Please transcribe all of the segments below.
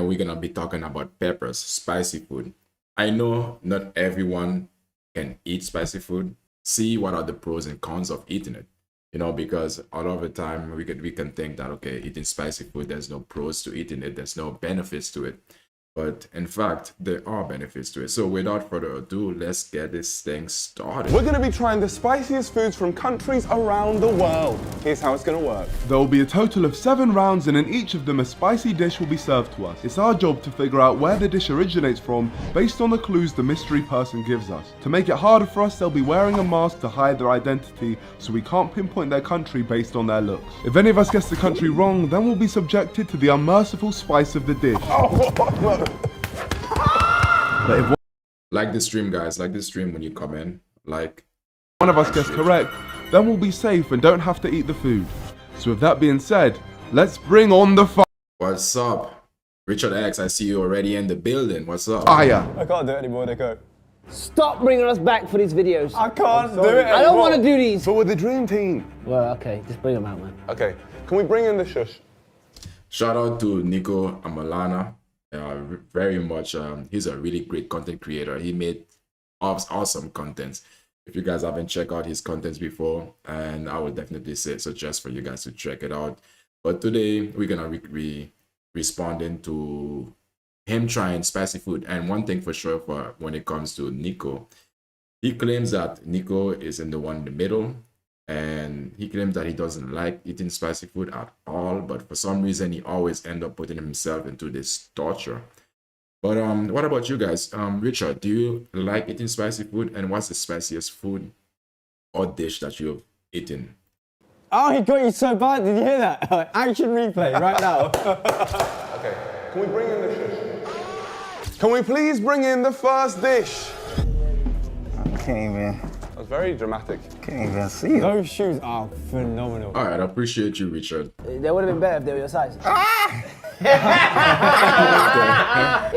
and we're gonna be talking about peppers, spicy food. I know not everyone can eat spicy food. See what are the pros and cons of eating it. Because all of the time we can think that okay, eating spicy food, there's no pros to eating it, there's no benefits to it. But in fact, there are benefits to it. So without further ado, let's get this thing started. We're going to be trying the spiciest foods from countries around the world. Here's how it's going to work. There will be a total of 7 rounds, and in each of them a spicy dish will be served to us. It's our job to figure out where the dish originates from based on the clues the mystery person gives us. To make it harder for us, they'll be wearing a mask to hide their identity, so we can't pinpoint their country based on their looks. If any of us guess the country wrong, then we'll be subjected to the unmerciful spice of the dish. But if Like the stream, guys. Like the stream when you come in. Like, one of us gets correct, then we'll be safe and don't have to eat the food. So with that being said, let's bring on the what's up? Richard X, I see you already in the building. What's up? fire. I can't do it anymore, Nico. Stop bringing us back for these videos. I can't do it anymore. I don't want to do these. But we're the dream team. Well, okay, just bring them out, man. Okay, can we bring in the shush? Shout out to Nico Amalana. Very much. He's a really great content creator. He made awesome contents. If you guys haven't checked out his contents before, and I would definitely suggest for you guys to check it out. But today we're gonna be responding to him trying spicy food. And one thing for sure, for when it comes to Nico, he claims that Nico is in the middle. And he claims that he doesn't like eating spicy food at all, but for some reason he always ends up putting himself into this torture. But what about you guys? Richard, do you like eating spicy food? And what's the spiciest food or dish that you've eaten? Oh, he got you so bad. Did you hear that? Action replay right now. Okay, can we bring in the shush? Can we please bring in the first dish? Can't even, That was very dramatic. can't even see it. Those shoes are phenomenal. All right, I appreciate you, Richard. They would have been better if they were your size.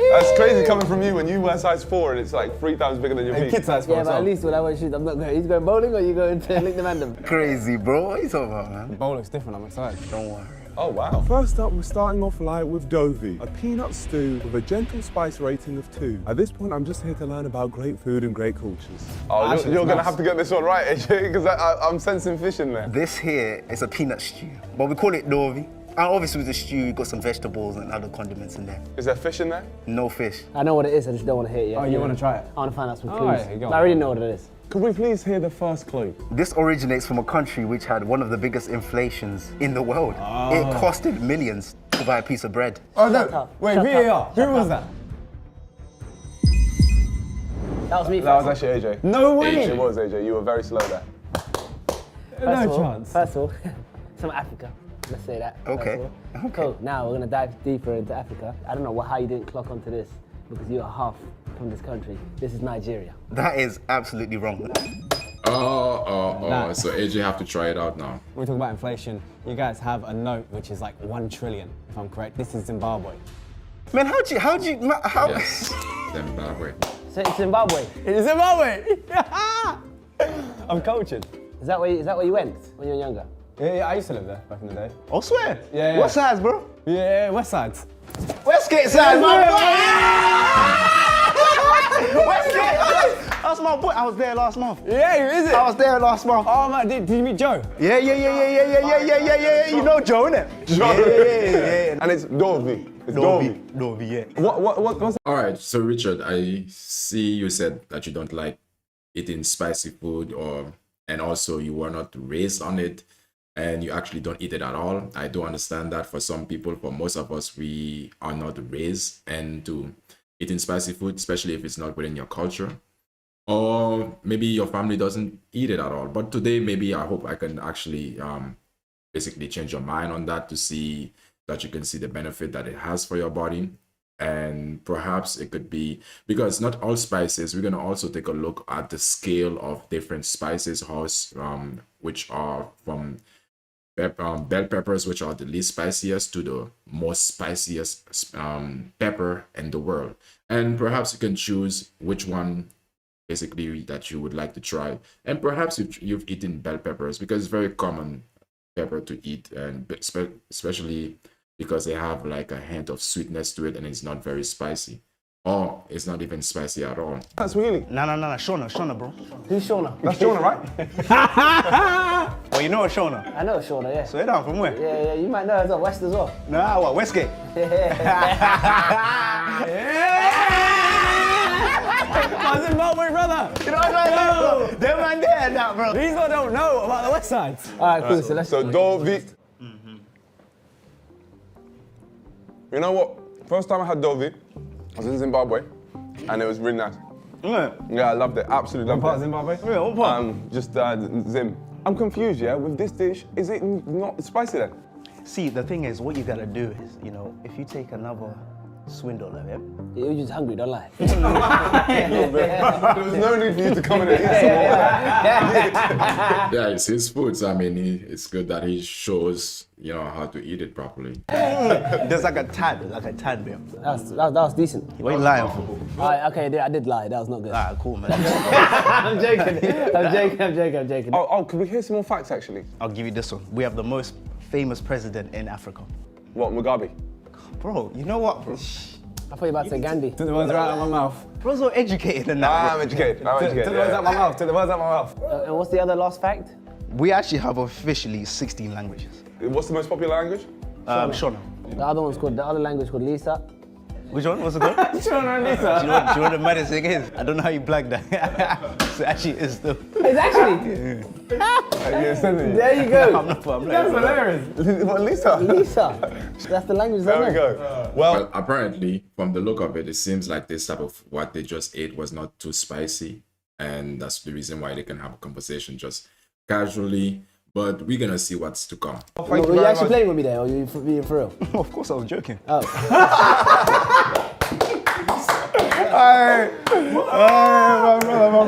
That's crazy coming from you when you wear size 4 and it's like 3 times bigger than your feet. Kid size for Yeah, but at least when I wear shoes, I'm not going. He's going bowling or you going to link the random? Crazy, bro. What are you talking about, man? The bowl looks different, I'm excited. Don't worry. Oh, wow. First up, we're starting off light with Dovi, a peanut stew with a gentle spice rating of 2. At this point, I'm just here to learn about great food and great cultures. Oh, Actually, you're it's going to nice. have to get this one right, AJ, because I'm sensing fish in there. This here is a peanut stew, but we call it dovi. And obviously with the stew, you got some vegetables and other condiments in there. Is there fish in there? No fish. I know what it is, I just don't want to hit it yet. Oh, you want to try it? I want to find out some All clues. right, go on. I already know what it is. Could we please hear the first clue? This originates from a country which had one of the biggest inflations in the world. It costed millions to buy a piece of bread. Oh, no. up. Wait, Shut VAR. up. Who Shut was up. that? That was me. That was first. actually AJ. No way. It was AJ. You were very slow there. First No of all- chance. First of all, some Africa. Let's say that. first Okay, of all. okay. Cool. Now we're gonna dive deeper into Africa. I don't know how you didn't clock onto this because you are half from this country. This is Nigeria. That is absolutely wrong. Oh. So AJ have to try it out now. When we talk about inflation, you guys have a note which is like 1 trillion, if I'm correct. This is Zimbabwe. Man, how? Yes. Zimbabwe. So it's Zimbabwe. It's Zimbabwe! I'm cultured. Is that where you went when you were younger? Yeah, I used to live there back in the day. I swear. Yeah. What size, bro? Yeah, West Side. Westgate size, my boy. Westgate. That's my boy. I was there last month. Yeah, is it? I was there last month. Oh man, did you meet Joe? Yeah. You know Joe, innit? Yeah. And it's Dovi. It's Dovi. Dovi, yeah. What's All right, so Richard, I see you said that you don't like eating spicy food, and also you were not raised on it, and you actually don't eat it at all. I do understand that for some people, for most of us, we are not raised into eating spicy food, especially if it's not within your culture, or maybe your family doesn't eat it at all. But today, maybe I hope I can actually basically change your mind on that to see that you can see the benefit that it has for your body. And perhaps it could be, because not all spices, we're going to also take a look at the scale of different spices, which are from bell peppers, which are the least spiciest, to the most spiciest pepper in the world. And perhaps you can choose which one basically that you would like to try. And perhaps you've eaten bell peppers, because it's very common pepper to eat, and especially because they have like a hint of sweetness to it and it's not very spicy. Or it's not even spicy at all. That's really. No, Shona, bro. Who's Shauna? That's Jonah, right? Well, you know what Shona? I know Shauna, yeah. Swear down, from where? Yeah, you might know as well, West as well. Nah, what, Westgate? My Zimbabwe brother! You know what I'm saying? Them man there now, bro. These guys don't know about the West Side. All right, cool. So let's. So Dovi. You know what? First time I had Dovi, I was in Zimbabwe, and it was really nice. Yeah. Yeah, I loved it. Absolutely loved Part of it. Zimbabwe? Yeah, what part? Just Zim. I'm confused, yeah, with this dish. Is it not spicy then? See, the thing is, what you gotta do is, you know, if you take another swindle of him, You're just hungry, don't lie. There was no need for you to come in and eat some more. Yeah, it's his food, so I mean, it's good that he shows, you know, how to eat it properly. there's like a tad, bit. That was decent. What are you lying for? All right, okay, I did lie. That was not good. Ah, cool, man. I'm joking. Oh, can we hear some more facts actually? I'll give you this one. We have the most famous president in Africa. What, Mugabe? Bro, you know what, bro? I thought you were about to say Gandhi. Took the words right out of my mouth. Bro's more educated than that. I'm educated. I'm Took the educated. words out of my mouth. Took the words out of my mouth. And what's the other last fact? We actually have officially 16 languages. What's the most popular language? Shona. The other language called Lisa. Which one? What's it called? Shona and Lisa. Do you know what the maddest thing is? I don't know how you blagged that. So actually, it's still. It's actually. Yeah, send it. There you go. I'm not. That's hilarious. What, Lisa? Lisa. That's the language. There we go. Well, Well, apparently, from the look of it, it seems like this type of what they just ate was not too spicy. And that's the reason why they can have a conversation just casually. But we're going to see what's to come. thank Were you you very actually much. playing with me there, or you being for real? Of course, I was joking. My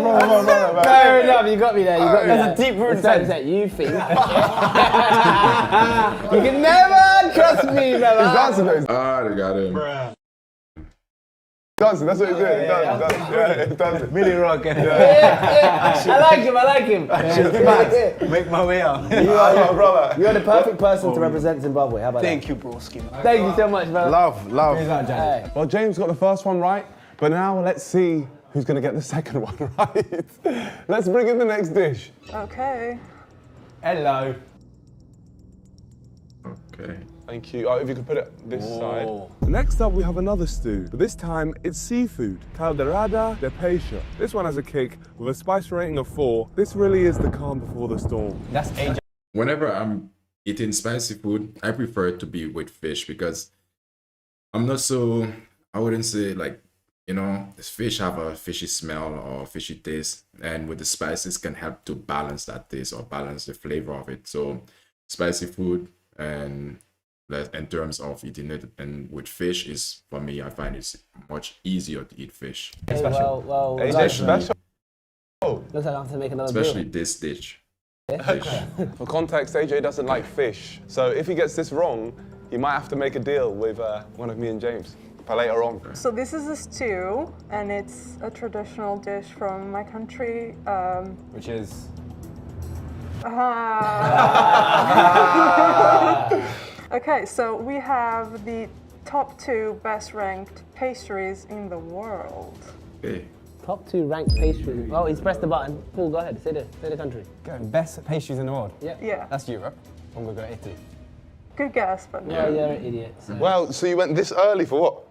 brother. Fair enough, you got me there. You got me there. There's a deep rooted It's time to sense. say, you think. You can never trust me, He's brother. dancing though. Ah, they got him. Dancing, that's what he's doing. He's dancing. Yeah, he's dancing. Really rock. I like him. Make my way out. My brother. You're the perfect person to represent Zimbabwe. How about Thank you, broski. that? Thank you so much, brother. Love. He's out, James. Hey. Well, James got the first one right, but now let's see who's going to get the second one right. Let's bring in the next dish. Okay. Hello. Okay. Thank you. Oh, if you could put it this side. Next up, we have another stew, but this time it's seafood, calderada de peixe. This one has a kick with a spice rating of 4. This really is the calm before the storm. That's AJ. Whenever I'm eating spicy food, I prefer it to be with fish because I'm not so, I wouldn't say like, you know, fish have a fishy smell or fishy taste, and with the spices can help to balance that taste or balance the flavor of it. So spicy food and in terms of eating it and with fish is, for me, I find it's much easier to eat fish, Hey, well, AJ looks special. like I have to make another especially deal. this dish. For context, AJ doesn't like fish. So if he gets this wrong, he might have to make a deal with one of me and James for later on. So this is a stew, and it's a traditional dish from my country. Which is. Okay, so we have the top 2 best ranked pastries in the world. Okay. Top 2 ranked pastries. Oh, he's pressed the button. Paul, go ahead. Say the country. Best pastries in the world. Yeah, That's Europe. I'm gonna go Italy. good guess, but no. Oh, you're an idiot. So. Well, so you went this early for what?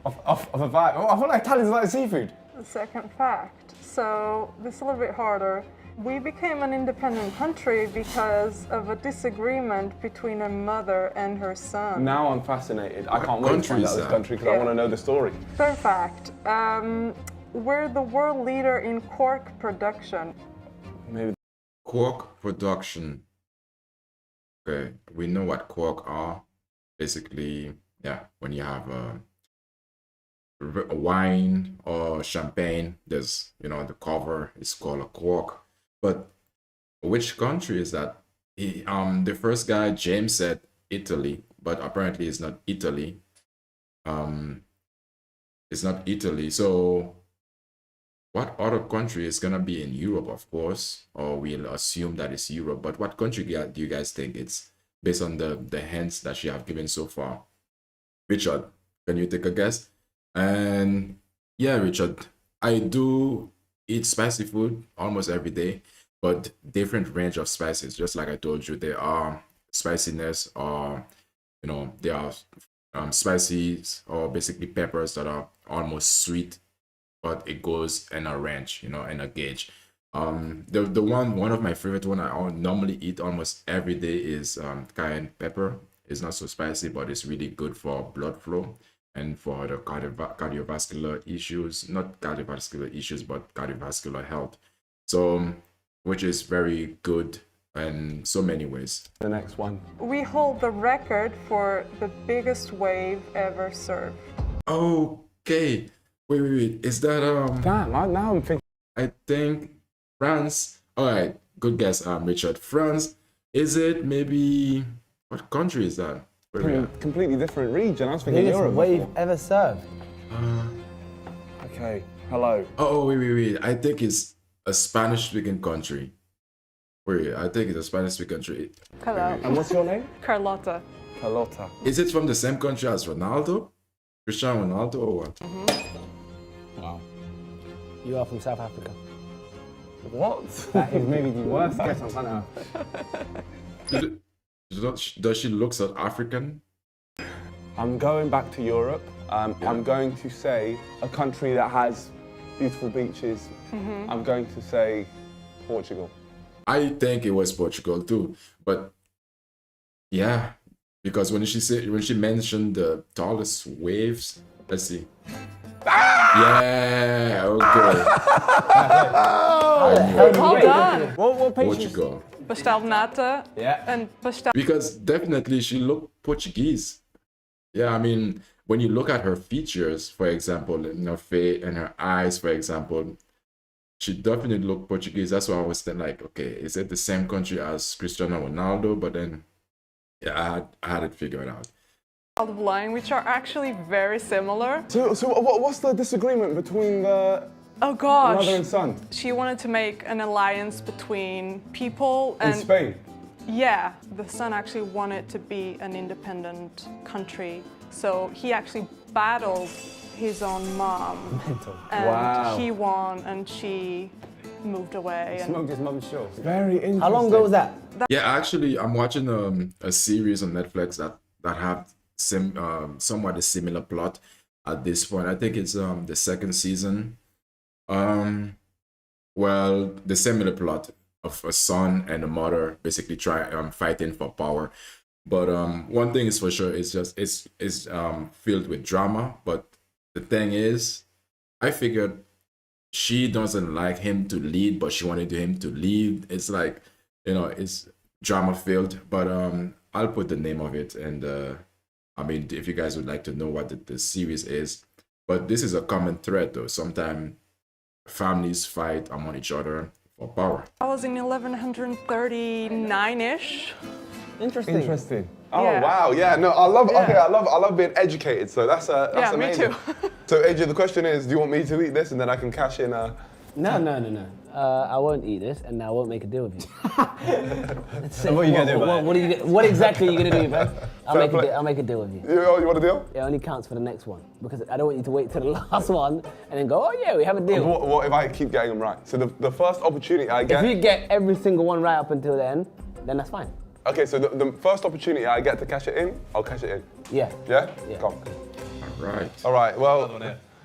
Off a vibe. Oh, I feel like Italians like seafood. The second fact. So this is a little bit harder. We became an independent country because of a disagreement between a mother and her son. Now I'm fascinated. I can't wait to find country out is this that? country because I want to know the story. Third fact. We're the world leader in cork production. Maybe. Cork production. Okay, we know what cork are. Basically, yeah, when you have a wine or champagne, there's, you know, the cover is called a cork. But which country is that? The first guy, James, said Italy, but apparently it's not Italy. It's not Italy. So what other country is gonna be in Europe, of course, or we'll assume that it's Europe. But what country do you guys think it's based on the hints that she have given so far. Richard, can you take a guess? And yeah, Richard, I do eat spicy food almost every day, but different range of spices. Just like I told you, there are spiciness, or there are spices or basically peppers that are almost sweet, but it goes in a range, in a gauge. The one of my favorite one I normally eat almost every day is cayenne pepper. It's not so spicy, but it's really good for blood flow and for the cardiovascular issues, not cardiovascular issues, but cardiovascular health. So, which is very good in so many ways. The next one. We hold the record for the biggest wave ever served. Okay. Wait. Is that Damn, now I'm thinking. I think France. All right, good guess, Richard. France. Is it maybe what country is that? Where we at? Completely different region. I was thinking Biggest Europe. wave before. ever served. Okay, hello. Oh, wait. I think it's a Spanish-speaking country. Wait, I think it's a Spanish-speaking country. Hello. And what's your name? Carlotta. Carlotta. Is it from the same country as Ronaldo? Cristiano Ronaldo or what? Wow. You are from South Africa. What? That is maybe the worst guess on planet Earth. Does she look South African? I'm going back to Europe. I'm going to say a country that has beautiful beaches. I'm going to say Portugal. I think it was Portugal too, but yeah, because when she mentioned the tallest waves, let's see. Yeah, okay. Well done. What page is Portugal. Pastel de nata Yeah. and pastel. Because definitely she looked Portuguese. Yeah, I mean, when you look at her features, for example, in her face and her eyes, for example, she definitely looked Portuguese. That's why I was then like, okay, is it the same country as Cristiano Ronaldo? But then, yeah, I had it figured out. Of line, which are actually very similar. So what's the disagreement between the Oh gosh. mother and son She wanted to make an alliance between people in and Spain? yeah, the son actually wanted to be an independent country. So he actually battled his own mom. And Wow. he won and she moved away. And Smoked his mum's show. Very interesting. How long ago was that? Yeah, actually, I'm watching a series on Netflix that have somewhat a similar plot at this point. I think it's the second season. Well, the similar plot of a son and a mother basically fighting for power. But one thing is for sure, it's filled with drama. But the thing is, I figured she doesn't like him to lead, but she wanted him to lead. It's like, it's drama filled. But I'll put the name of it, and I mean, if you guys would like to know what the series is, but this is a common thread though. Sometimes families fight among each other for power. I was in 1139-ish. Interesting. Oh Yeah. wow, yeah. No, I love. Yeah. Okay, I love being educated. So that's Yeah, me amazing. too. So AJ, the question is, do you want me to eat this and then I can cash in? No. I won't eat this, and I won't make a deal with you. So what are you gonna do about it? What exactly are you gonna do, man? Fair play. I'll make a deal with you. You want a deal? It only counts for the next one because I don't want you to wait till the last one and then go, oh yeah, we have a deal. What if I keep getting them right? So the first opportunity I If get. you get every single one right up until the end, then that's fine. Okay, so the first opportunity I get to cash it in, I'll cash it in. Yeah. Yeah? Yeah. Come. Right. All right, well,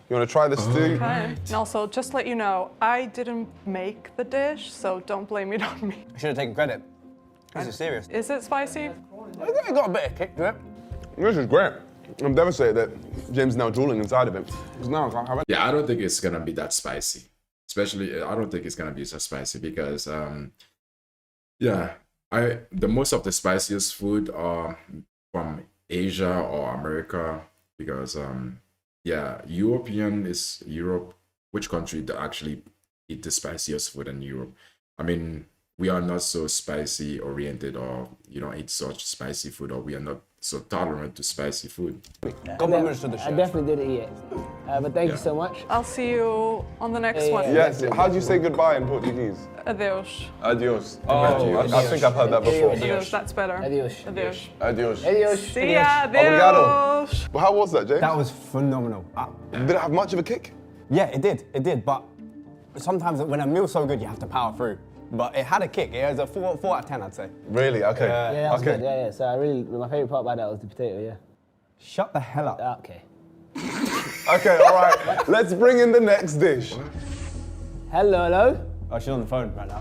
you want to try this stew? Okay. And also, just to let you know, I didn't make the dish, so don't blame it on me. I should have taken credit. This is serious. Is it spicy? I got a bit of kick to it. This is great. I'm devastated that Jim's now drooling inside of him. Because now I can't have it. Yeah, I don't think it's gonna be that spicy. Especially, I don't think it's gonna be so spicy because, the most of the spiciest food are from Asia or America because, Europe. Which country that actually eat the spiciest food in Europe? I mean, we are not so spicy oriented, or eat such spicy food, or we are not so tolerant to spicy food. Compliments to the I chef. definitely didn't eat it. But thank you Yeah. so much. I'll see you on the next Yeah, one. yeah. Yes. How do you say goodbye in Portuguese? Adeus. Adios. Oh, I think I've heard that before. Adeus, that's better. Adios. Adeus. Adios. Adios. See ya, Obrigado. adeus. Well, how was that, James? That was phenomenal. Did it have much of a kick? Yeah, it did. But sometimes when a meal's so good, you have to power through. But it had a kick. It was a 4 out of 10, I'd say. Really? Okay. Yeah, that was okay. good. Yeah. So my favorite part about that was the potato. Yeah. Shut the hell up. Okay. Okay, all right. Let's bring in the next dish. Hello. Oh, she's on the phone right now.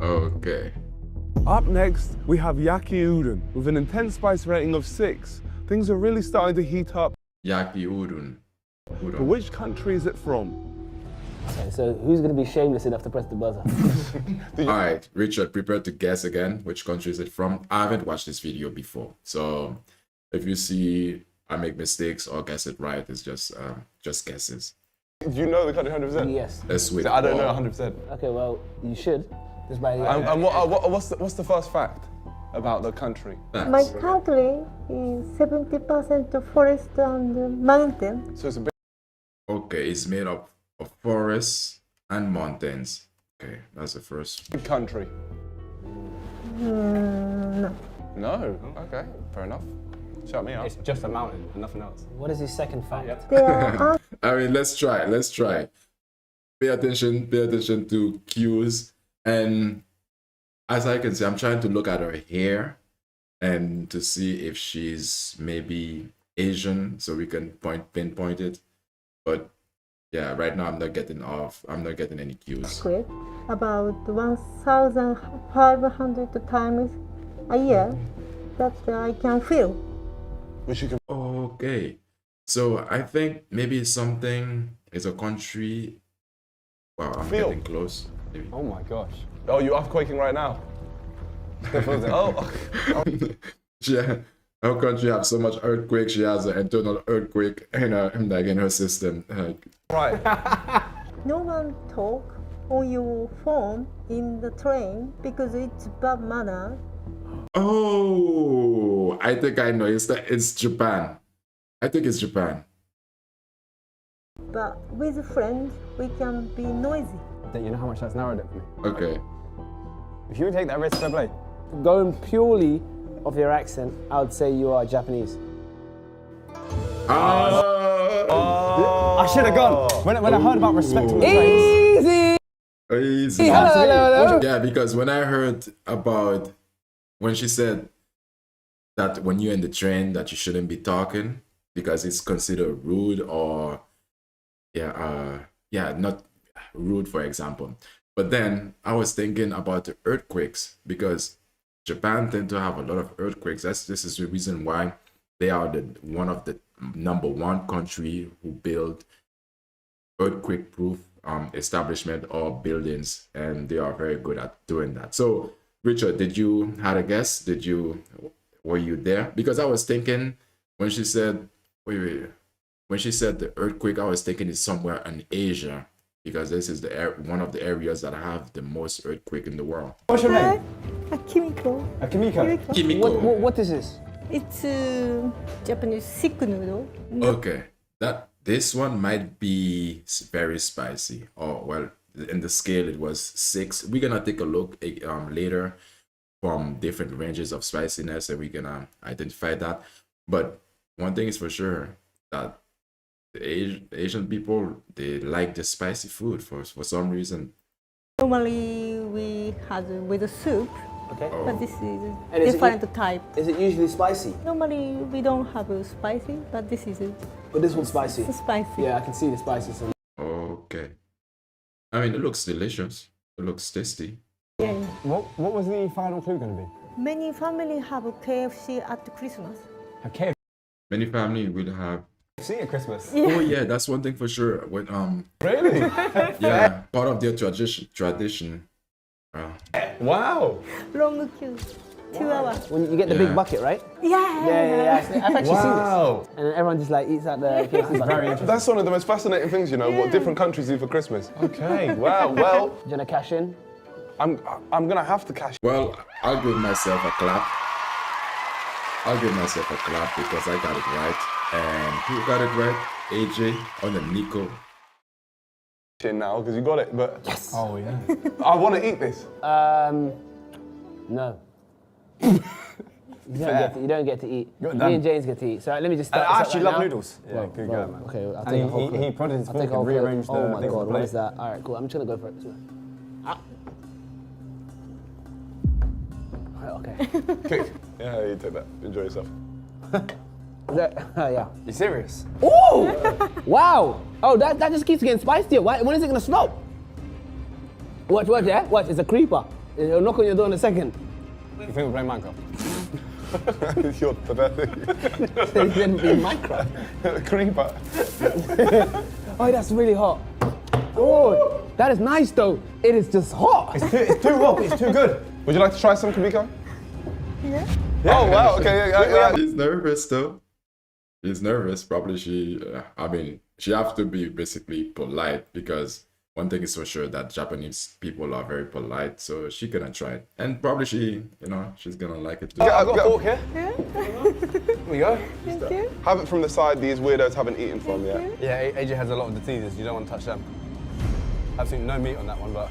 Okay. Up next, we have yaki udon with an intense spice rating of 6. Things are really starting to heat up. Yaki udon. But which country is it from? Okay, so who's gonna be shameless enough to press the buzzer? All right, Richard, prepare to guess again. Which country is it from? I haven't watched this video before, so if you see I make mistakes or guess it right, it's just guesses. Do you know the country 100%? Yes. Let's wait. I don't know 100%. Okay, well, you should. Just by And what's the first fact about the country? My country is 70% forest and mountain. So it's a bit. Okay, it's made up of forests and mountains. Okay, that's the first. Big country. No. No. Okay, fair enough. Shut me up. It's just a mountain and nothing else. What is his second fact? There are I mean, let's try. Pay attention to cues. And as I can see, I'm trying to look at her hair and to see if she's maybe Asian, so we can pinpoint it. But yeah, right now I'm not getting any cues. squid about 1,500 times a year that I can feel. Which you can. Okay, so I think maybe something is a country. Wow, I'm Feel. getting close. Maybe. Oh my gosh. Oh, you earthquaking right now? Oh. Yeah, our country have so much earthquake. She has an internal earthquake in her system. Right. No one talk on your phone in the train because it's bad manner. Oh, I think I know. It's Japan. I think it's Japan. But with friends, we can be noisy. You know how much that's narrowed it for me? Okay. If you would take that risk, fair play. Going purely off your accent, I would say you are Japanese. I should have gone. When I heard about respectable trains. Easy. Easy. Hello. Yeah, because when I heard about when she said that when you're in the train that you shouldn't be talking because it's considered rude or not rude, for example. But then I was thinking about the earthquakes because Japan tend to have a lot of earthquakes. This is the reason why they are one of the #1 country who build earthquake-proof establishment or buildings, and they are very good at doing that. So, Richard, did you had a guess? Were you there? Because I was thinking when she said, when she said the earthquake, I was thinking it's somewhere in Asia because this is one of the areas that have the most earthquake in the world. What's your name? Kimiko. Kimiko. Kimiko. What is this? It's Japanese sick noodle. Okay, this one might be very spicy. Oh well, in the scale it was 6. We're gonna take a look later from different ranges of spiciness, and we're gonna identify that. But one thing is for sure that the Asian people, they like the spicy food for some reason. Normally we have with a soup, Okay. but this And is is it different type. Is it usually spicy? Normally we don't have a spicy, but this is But this one's spicy. spicy. Yeah, I can see the spicy. So. Okay. I mean, it looks delicious. It looks tasty. Yeah. What was the final clue going to be? Many families have a KFC at Christmas. Okay. Many family will have. See at Christmas. Oh yeah, that's one thing for sure. When Really? yeah, part of their tradition. Wow. Long queue, 2 hours. When you get the Yeah. big bucket, right? Yeah. I've actually seen Wow. this. And then everyone just like eats out the KFC bucket. That's one of the most fascinating things, you know, what different countries do for Christmas. Okay. Wow. Well, Do you wanna cash in? I'm gonna have to cash. Well, I'll give myself a clap. I'll give myself a clap because I got it right. And who got it right? AJ on the Nico. Now, because you got it, but Yes. Oh yeah. I want to eat this. No. You don't get to eat. Good, Me done. and James get to eat. So let me just I start. this actually up love right now. noodles. Yeah, Well, good well, guy, man. Okay, I'll And take a whole he plate. prodded his I'll fork take a whole and plate. rearranged the Oh my things on god, the what is plate. that? All right, cool. I'm just gonna go for it. Right, okay. Kick. Yeah, you take that. Enjoy yourself. Yeah. You serious? Ooh! Wow! Oh, that just keeps getting spicier. When is it gonna stop? Watch, yeah? Watch, it's a creeper. It'll knock on your door in a second. You think we're playing Minecraft? You're pathetic. It's then be Minecraft. Creeper. Oh, that's really hot. Oh, that is nice though. It is just hot. It's too hot. It's too good. Would you like to try some, Kamiko? Yeah. Oh, wow. Okay, yeah. She's nervous though. She's nervous. Probably she have to be basically polite because one thing is for sure that Japanese people are very polite. So she gonna try it, and probably she's gonna like it too. Yeah, I've got a fork here. Yeah. Here we go. Thank you. Have it from the side these weirdos haven't eaten from, yeah? Yeah, AJ has a lot of the teasers. You don't want to touch them. Absolutely no meat on that one, but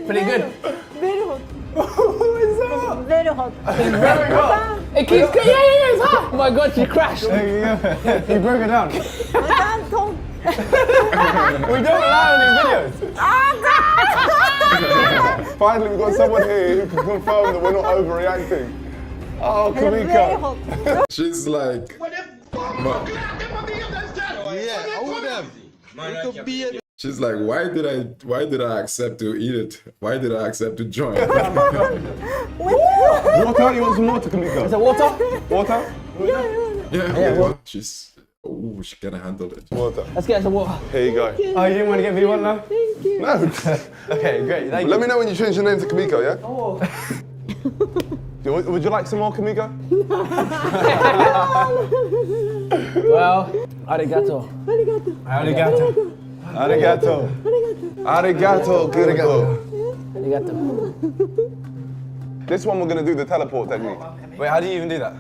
Pretty good. Very hot. Very hot. very hot. It keeps going. Yeah, it's hot. Oh my god, she crashed. He broke it down. I can't talk. We don't allow in these videos. Finally, we've got someone here who can confirm that we're not overreacting. Oh, Very Kamiko. hot. She's like, she's like, why did I accept to eat it? Why did I accept to join? Water? You want some water, Kamiko? Is it water? Water? Yeah. She can handle it. Water. Let's get some water. Here you go. Oh, you didn't want to get V1 now? Thank you. No. Okay, great. Thank Let you. me know when you change your name to Kamiko, yeah? Oh. Would you like some more, Kamiko? Well, arigato. Arigato. Arigato. Arigato, Kamiko. Arigato. This one we're gonna do the teleport technique. Wait, how do you even do that?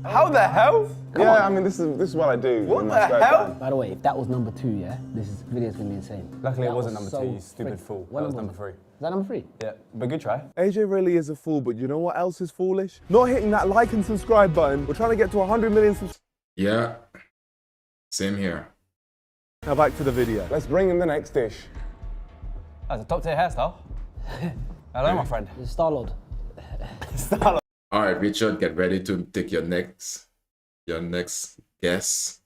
How the hell? I mean, this is what I do. What in the my spare hell? time. By the way, if that was number 2, yeah, this video's gonna be insane. Luckily, it That wasn't was number 2, so you stupid frick- fool. What That was number- number 3. Is that number 3? Yeah, but good try. AJ really is a fool, but you know what else is foolish? Not hitting that like and subscribe button. We're trying to get to 100 million subscribers. Yeah. Same here. Now back to the video. Let's bring in the next dish. That's a top tier hairstyle. Hello, my friend. It's Star-Lord. All right, Richard, get ready to take your next guess.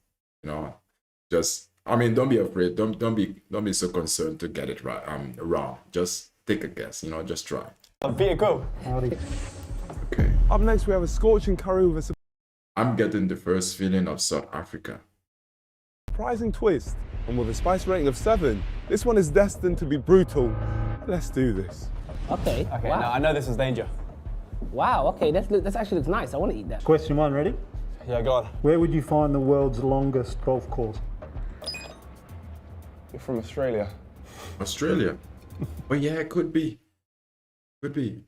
Don't be afraid. Don't be so concerned to get it right. Wrong. Just take a guess. Just try. Peter, go. Okay. Up next, we have a scorching curry with a I'm getting the first feeling of South Africa. surprising twist. And with a spice rating of 7, this one is destined to be brutal. Let's do this. Okay. Okay, wow. now I know this is danger. Wow. Okay. That actually looks nice. I want to eat that. Question 1, ready? Yeah, go on. Where would you find the world's longest golf course? You're from Australia. Australia. Oh yeah, it could be. Could be.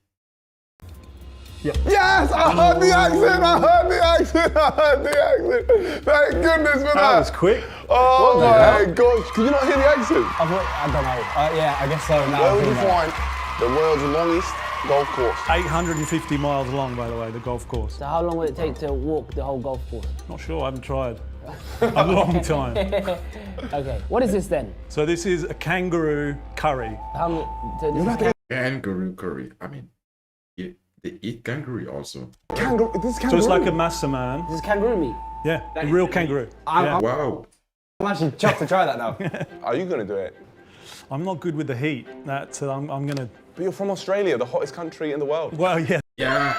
Yes, I heard the accent. I heard the accent. Thank goodness for that. That was quick. Oh my gosh, could you not hear the accent? I don't know. Yeah, I guess so. Now Where I would you think about it. find the world's longest golf course? 850 miles long, by the way, the golf course. So how long will it take to walk the whole golf course? Not sure, I haven't tried. A long time. Okay. What is this then? So this is a kangaroo curry. How many? So this is Kangaroo curry. They eat kangaroo also. Kangaroo. This is So kangaroo. it's like a massa man. this is kangaroo meat. Yeah, a real kangaroo. Yeah. Wow. I'm actually chuffed to try that now. Are you gonna do it? I'm not good with the heat. I'm gonna. But you're from Australia, the hottest country in the world. Well, yeah. Yeah.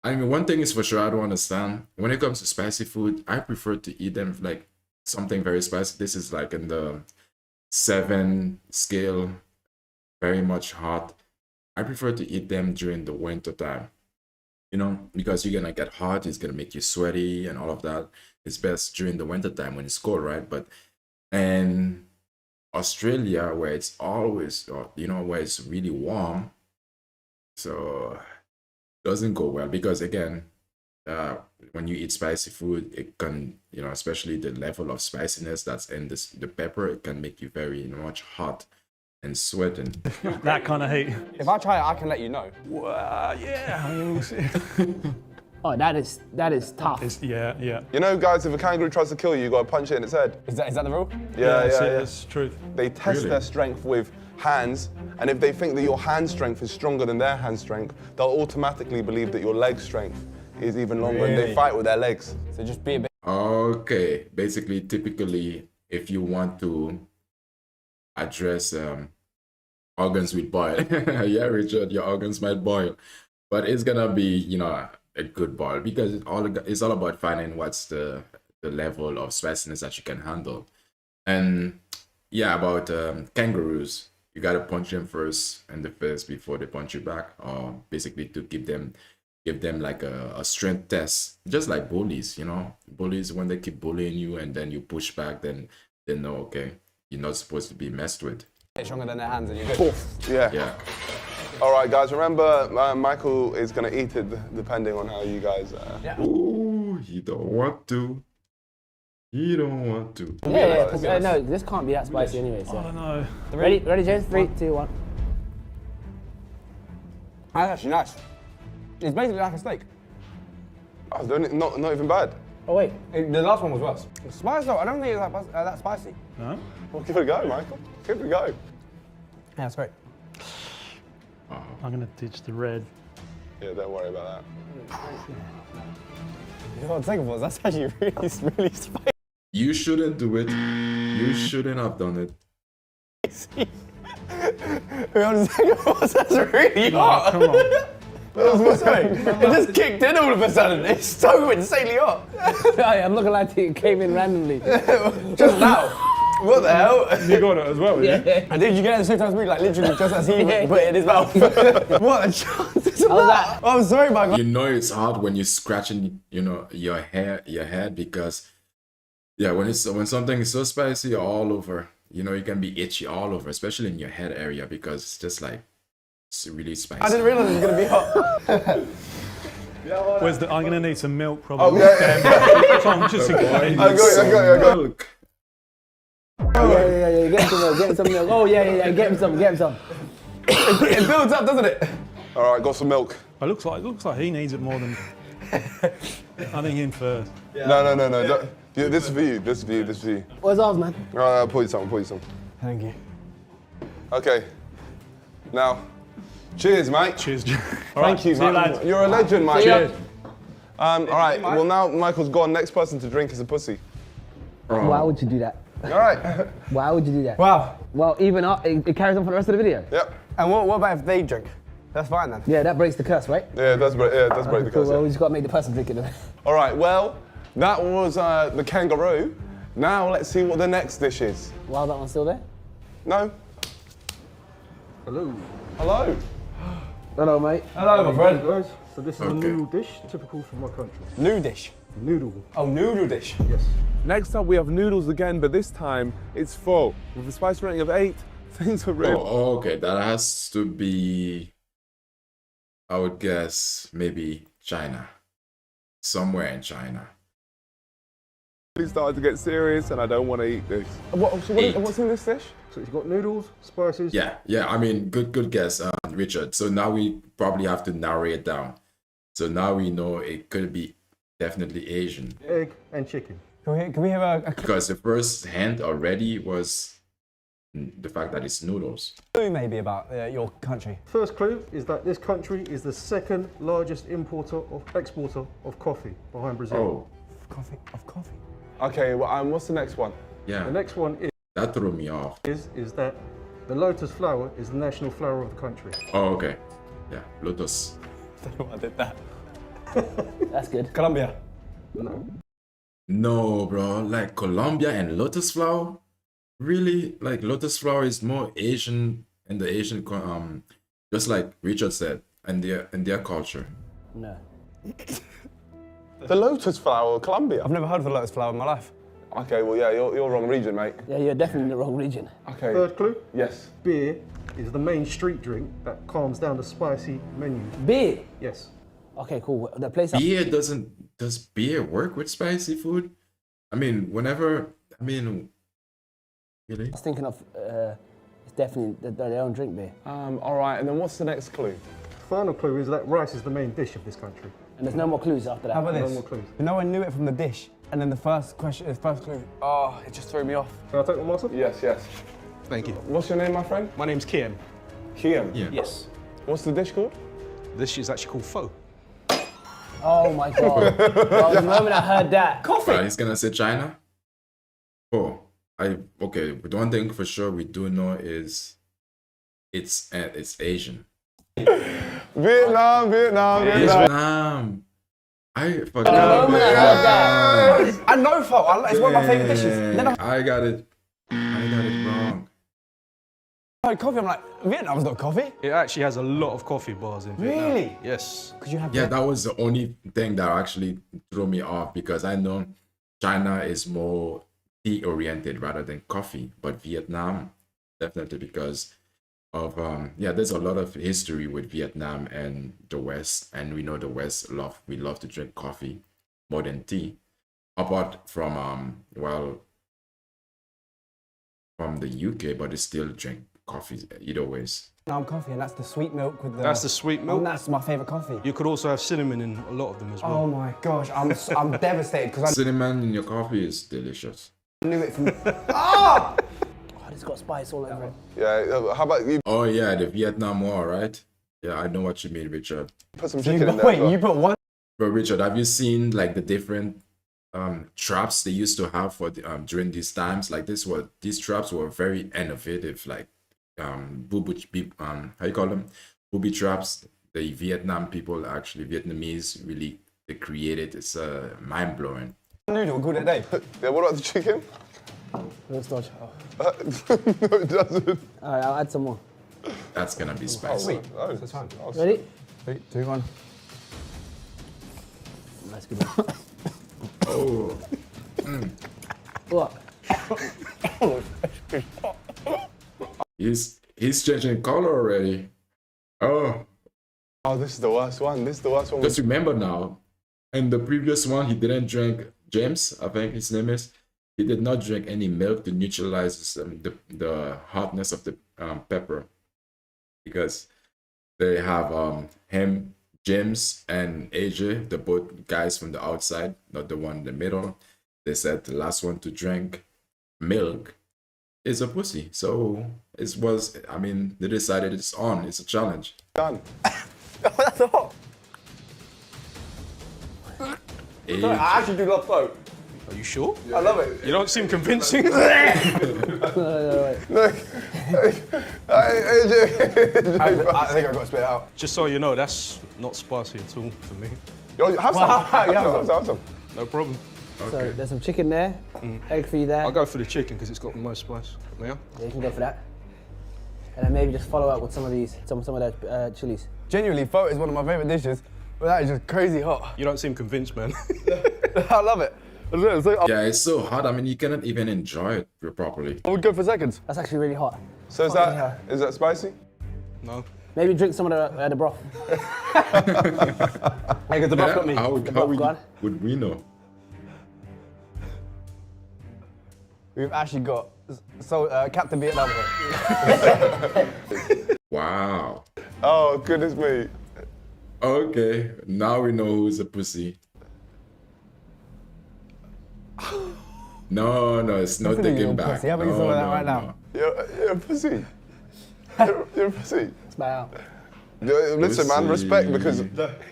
One thing is for sure I don't understand. When it comes to spicy food, I prefer to eat them like something very spicy. This is like in the 7 scale, very much hot. I prefer to eat them during the winter time. Because you're gonna get hot, it's gonna make you sweaty and all of that. It's best during the winter time when it's cold, right? And Australia, where it's always, or, you know, where it's really warm, so doesn't go well because again, when you eat spicy food, it can, you know, especially the level of spiciness that's in the pepper, it can make you very much hot and sweating. That kind of heat. If I try it, I can let you know. Well, yeah. I mean, we'll see. Oh, that is tough. Yeah. You know, guys, if a kangaroo tries to kill you, you gotta punch it in its head. Is that the rule? That's truth. They test Really? their strength with hands, and if they think that your hand strength is stronger than their hand strength, they'll automatically believe that your leg strength is even longer, and they Really? fight with their legs. So just be a bit. Okay, basically, typically, if you want to address organs with boil, yeah, Richard, your organs might boil, but it's gonna be, you know, a good boil because it's all about finding what's the level of spiciness that you can handle. And yeah, about kangaroos, you gotta punch them first in the face before they punch you back, or basically to give them like a strength test, just like bullies. You know, bullies, when they keep bullying you and then you push back, then they know, okay, you're not supposed to be messed with. Stronger than their hands and you're good. Yeah. All right, guys, remember, Michael is gonna eat it depending on how you guys... Ooh, you don't want to. You don't want to. Yeah. No, this can't be that spicy anyway. So. I don't know. Ready, James? 3, 2, 1. That's actually nice. It's basically like a steak. I was doing it, not even bad. Oh wait. The last one was worse. It's spicy though, I don't think it's that spicy. No? Well, give it a go, Michael. Give it a go. Yeah, that's great. I'm going to ditch the red. Yeah, don't worry about that. You know what I'm thinking was, that's actually really spicy. You shouldn't do it. You shouldn't have done it. That's really hot. Come on. It just kicked in all of a sudden. It's so insanely hot. I'm not gonna lie to you, it came in randomly. Just now. What the hell? You got it as well, yeah? And did you get it at the same time as me? Like literally just as he put it in his mouth. What a chance of that? I'm sorry, Michael. You know it's hard when you're scratching, you know, your head because, yeah, when something is so spicy all over, you know, you can be itchy all over, especially in your head area because it's just like, it's really spicy. I didn't realise it was going to be hot. I'm going to need some milk probably. Oh, yeah. Tom, just in case. I got it. Yeah. Get some milk. Oh yeah. Get him some. It builds up, doesn't it? All right, got some milk. It looks like he needs it more than. I think him first. No. Yeah, this is for you. This is for you. Where's ours, man? All right, I'll pour you some. Thank you. Okay. Now, cheers, mate. Cheers. Thank you, see you, Mike. lads. You're a legend, Mike. Cheers. All right. Well, now Michael's gone. Next person to drink is a pussy. Why would you do that? All right. Why would you do that? Wow. Well, even up, it carries on for the rest of the video. Yep. And what about if they drink? That's fine then. Yeah, that breaks the curse, right? Yeah, it does break the Cool, curse. well, Yeah. we just got to make the person drink it. All right. Well, that was the kangaroo. Now let's see what the next dish is. While that one's still there? No. Hello. Hello. Hello, mate. Hello, my friend. Guys, so this is a Okay. noodle dish, typical from my country. New dish. Noodle. Oh, noodle dish. Yes. Next up, we have noodles again, but this time it's pho. With a spice rating of 8, things are really... Oh, okay. That has to be, I would guess, maybe China. Somewhere in China. started to get serious, and I don't want to eat this. What's in this dish? So you've got noodles, spices. Yeah. I mean, good guess, Richard. So now we probably have to narrow it down. So now we know it could be definitely Asian. Egg and chicken. Can we have a Because the first hint already was the fact that it's noodles. clue maybe about your country? First clue is that this country is the second largest exporter of coffee behind Brazil. Oh, Coffee. Okay, well, what's the next one? yeah. The next one That threw me off. is that the lotus flower is the national flower of the country. Oh, okay. Yeah, lotus. I don't know why I did that. That's good. Colombia. No, bro. Like Colombia and lotus flower? Really? Like lotus flower is more Asian in the Asian, just like Richard said, in their culture. No. The lotus flower of Colombia. I've never heard of a lotus flower in my life. Okay, well, yeah, you're wrong region, mate. Yeah, you're definitely in the wrong region. Okay. Third clue. Yes. Beer is the main street drink that calms down the spicy menu. Beer. Yes. Okay, cool. The place. Does beer work with spicy food? I mean, really? I was thinking of. It's definitely they don't drink beer. All right, and then what's the next clue? Final clue is that rice is the main dish of this country. And there's no more clues after that. How about No this? more clues. No one knew it from the dish, and then the first question, the first clue. Oh, it just threw me off. Can I take one, Marcel? Yes, yes. Thank you. What's your name, my friend? My name's Kian. Kian. Yeah. Yes. What's the dish called? This is actually called pho. Oh my god. Well, the moment I heard that. Right, he's gonna say China. Oh, okay. But one thing for sure we do know is it's Asian. Vietnam. Vietnam. I forgot. I know pho. It's one of my favorite dishes. Then I got it wrong. I heard coffee. I'm like, Vietnam's not coffee. It actually has a lot of coffee bars in Vietnam. Really? Yes. Could you have? Yeah, that was the only thing that actually threw me off because I know China is more tea oriented rather than coffee, but Vietnam definitely because of there's a lot of history with Vietnam and the West, and we know the West love to drink coffee more than tea, apart from from the UK, but they still drink coffee either ways. Vietnam coffee, and that's the sweet milk with the. That's the sweet milk. And that's my favorite coffee. You could also have cinnamon in a lot of them as well. Oh my gosh, I'm devastated because Cinnamon in your coffee is delicious. I knew it from. Ah! God, it's got spice all over it. Yeah, how about you Oh yeah, the Vietnam War, right? Yeah, I know what you mean, Richard. put some chicken in there? Wait, as well? you put one. But Richard, have you seen like the different traps they used to have for the, during these times? Like these traps were very innovative, like how you call them? Booby traps. The Vietnam people Vietnamese really they created. It's mind blowing. Noodle, good at day. Yeah, what about the chicken? Let's dodge. No, it doesn't. Alright, I'll add some more. That's gonna be spicy. Oh, That's fine. Ready? 3, 2, 1. That's good. Oh, What? he's changing color already. Oh, Oh, this is the worst one. This is the worst one. just remember now. In the previous one, he didn't drink. James, I think his name is. He did not drink any milk to neutralize the hotness of the pepper, because they have him, James, and AJ, the both guys from the outside, not the one in the middle. They said the last one to drink milk is a pussy. So they decided it's on. It's a challenge. Done. That's hot. AJ. I actually do love pho. Are you sure? I love it. You don't seem convincing. I think I got to spit it out. Just so you know, that's not spicy at all for me. Yo, have some. Have some. No problem. So there's some chicken there, egg for you there. I'll go for the chicken because it's got the most spice. Yeah. Yeah, you can go for that. And then maybe just follow up with some of those chilies. Genuinely, pho is one of my favorite dishes, but that is just crazy hot. You don't seem convinced, man. I love it. Yeah, it's so hot. I mean, you cannot even enjoy it properly. I would go for seconds. That's actually really hot. So is that spicy? No. Maybe drink some of the broth. Hey, the broth got me. How would we know? We've actually got Captain Vietnam here. Wow. Oh, goodness me. Okay, now we know who's a pussy. No, it's not Listen to you, taking little back. pussy. How about you some of that right now? You're a pussy. You're a pussy. It's out. Listen, man, respect, because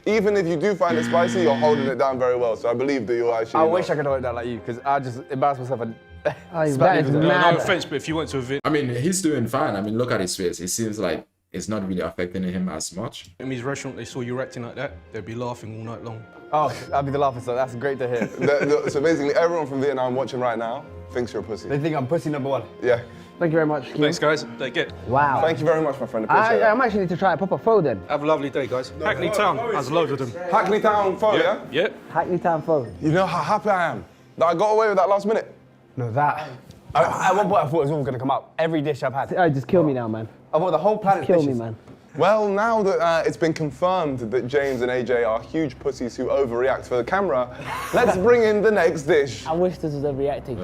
even if you do find it spicy, you're holding it down very well. So I believe that you're actually. I wish I could hold it down like you, because I just embarrassed myself. That is No mad. offense, but if you went to a I mean, he's doing fine. I mean, look at his face. It seems like it's not really affecting him as much. Vietnamese restaurant, they saw you acting like that, they'd be laughing all night long. Oh, I'd be the laughing, so that's great to hear. So basically, everyone from Vietnam watching right now thinks you're a pussy. They think I'm pussy number one. Yeah. Thank you very much. Thanks, guys. Take care. Wow. Thank you very much, my friend. Appreciate it. I'm actually need to try a proper pho then. Have a lovely day, guys. Hackney Town has loads of them. Hackney Town pho, yeah? Yep. Hackney Town pho. You know how happy I am that I got away with that last minute. No, that. At one point I thought it was all going to come up. Every dish I've had. Just kill me now, man. I thought the whole planet Kill me, dishes. man. Well, now that it's been confirmed that James and AJ are huge pussies who overreact for the camera, let's bring in the next dish. I wish this was overreacting.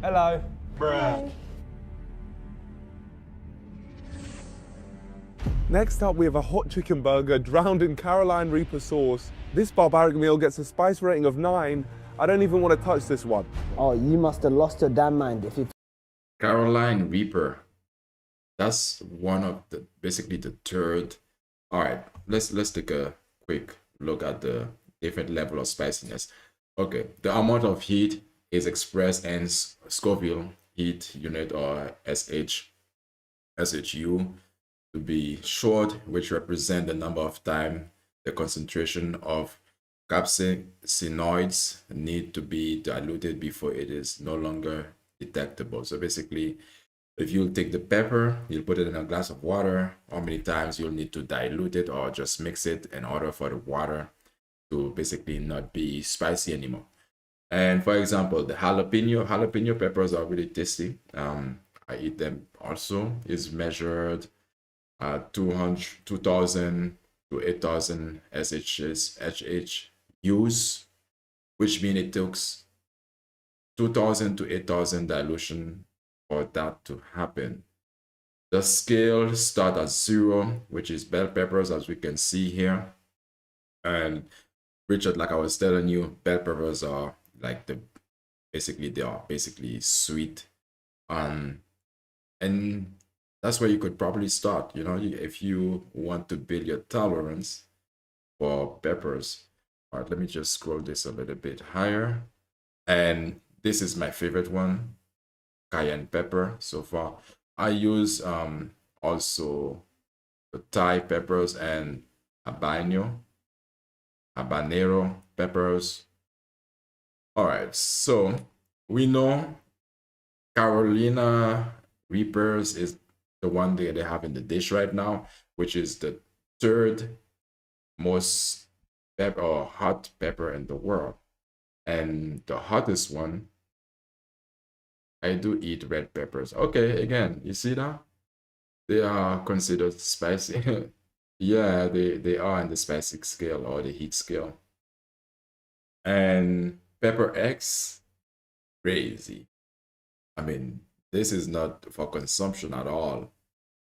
Hello. Next up, we have a hot chicken burger drowned in Carolina Reaper sauce. This barbaric meal gets a spice rating of 9. I don't even want to touch this one. Oh, you must have lost your damn mind if you. Carolina Reaper. That's one of the basically the third. All right, let's take a quick look at the different level of spiciness. Okay, the amount of heat is expressed in Scoville heat unit or SHU to be short, which represent the number of time the concentration of capsaicinoids need to be diluted before it is no longer detectable. So basically, if you take the pepper, you'll put it in a glass of water, how many times you'll need to dilute it or just mix it in order for the water to basically not be spicy anymore. And for example, the jalapeno peppers are really tasty. I eat them also. Is measured 2,000 to 8,000 SHUs, which means it took 2,000 to 8,000 dilution for that to happen. The scale start at 0, which is bell peppers, as we can see here. And Richard, like I was telling you, bell peppers are like they are basically sweet. And that's where you could probably start, you know, if you want to build your tolerance for peppers. All right, let me just scroll this a little bit higher. And this is my favorite one, cayenne pepper so far. I use also the Thai peppers and habanero peppers. All right, so we know Carolina Reapers is the one that they have in the dish right now, which is the third most hot pepper in the world. And the hottest one, I do eat red peppers. Okay, again, you see that? They are considered spicy. Yeah, they are in the spicy scale or the heat scale. And Pepper X, crazy. I mean, this is not for consumption at all,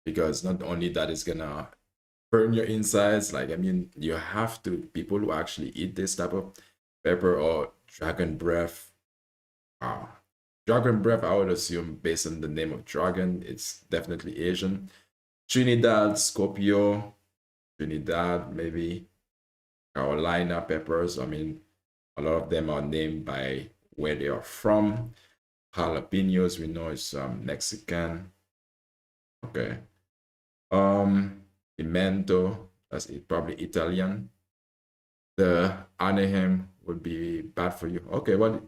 because not only that is gonna burn your insides, like, I mean, you have to, people who actually eat this type of pepper or dragon breath. Dragon breath, I would assume, based on the name of dragon, it's definitely Asian. Trinidad, Scorpio, Trinidad, maybe Carolina peppers. I mean, a lot of them are named by where they are from. Jalapenos, we know it's Mexican. Okay. Pimento, that's probably Italian. The Anaheim would be bad for you. Okay, what?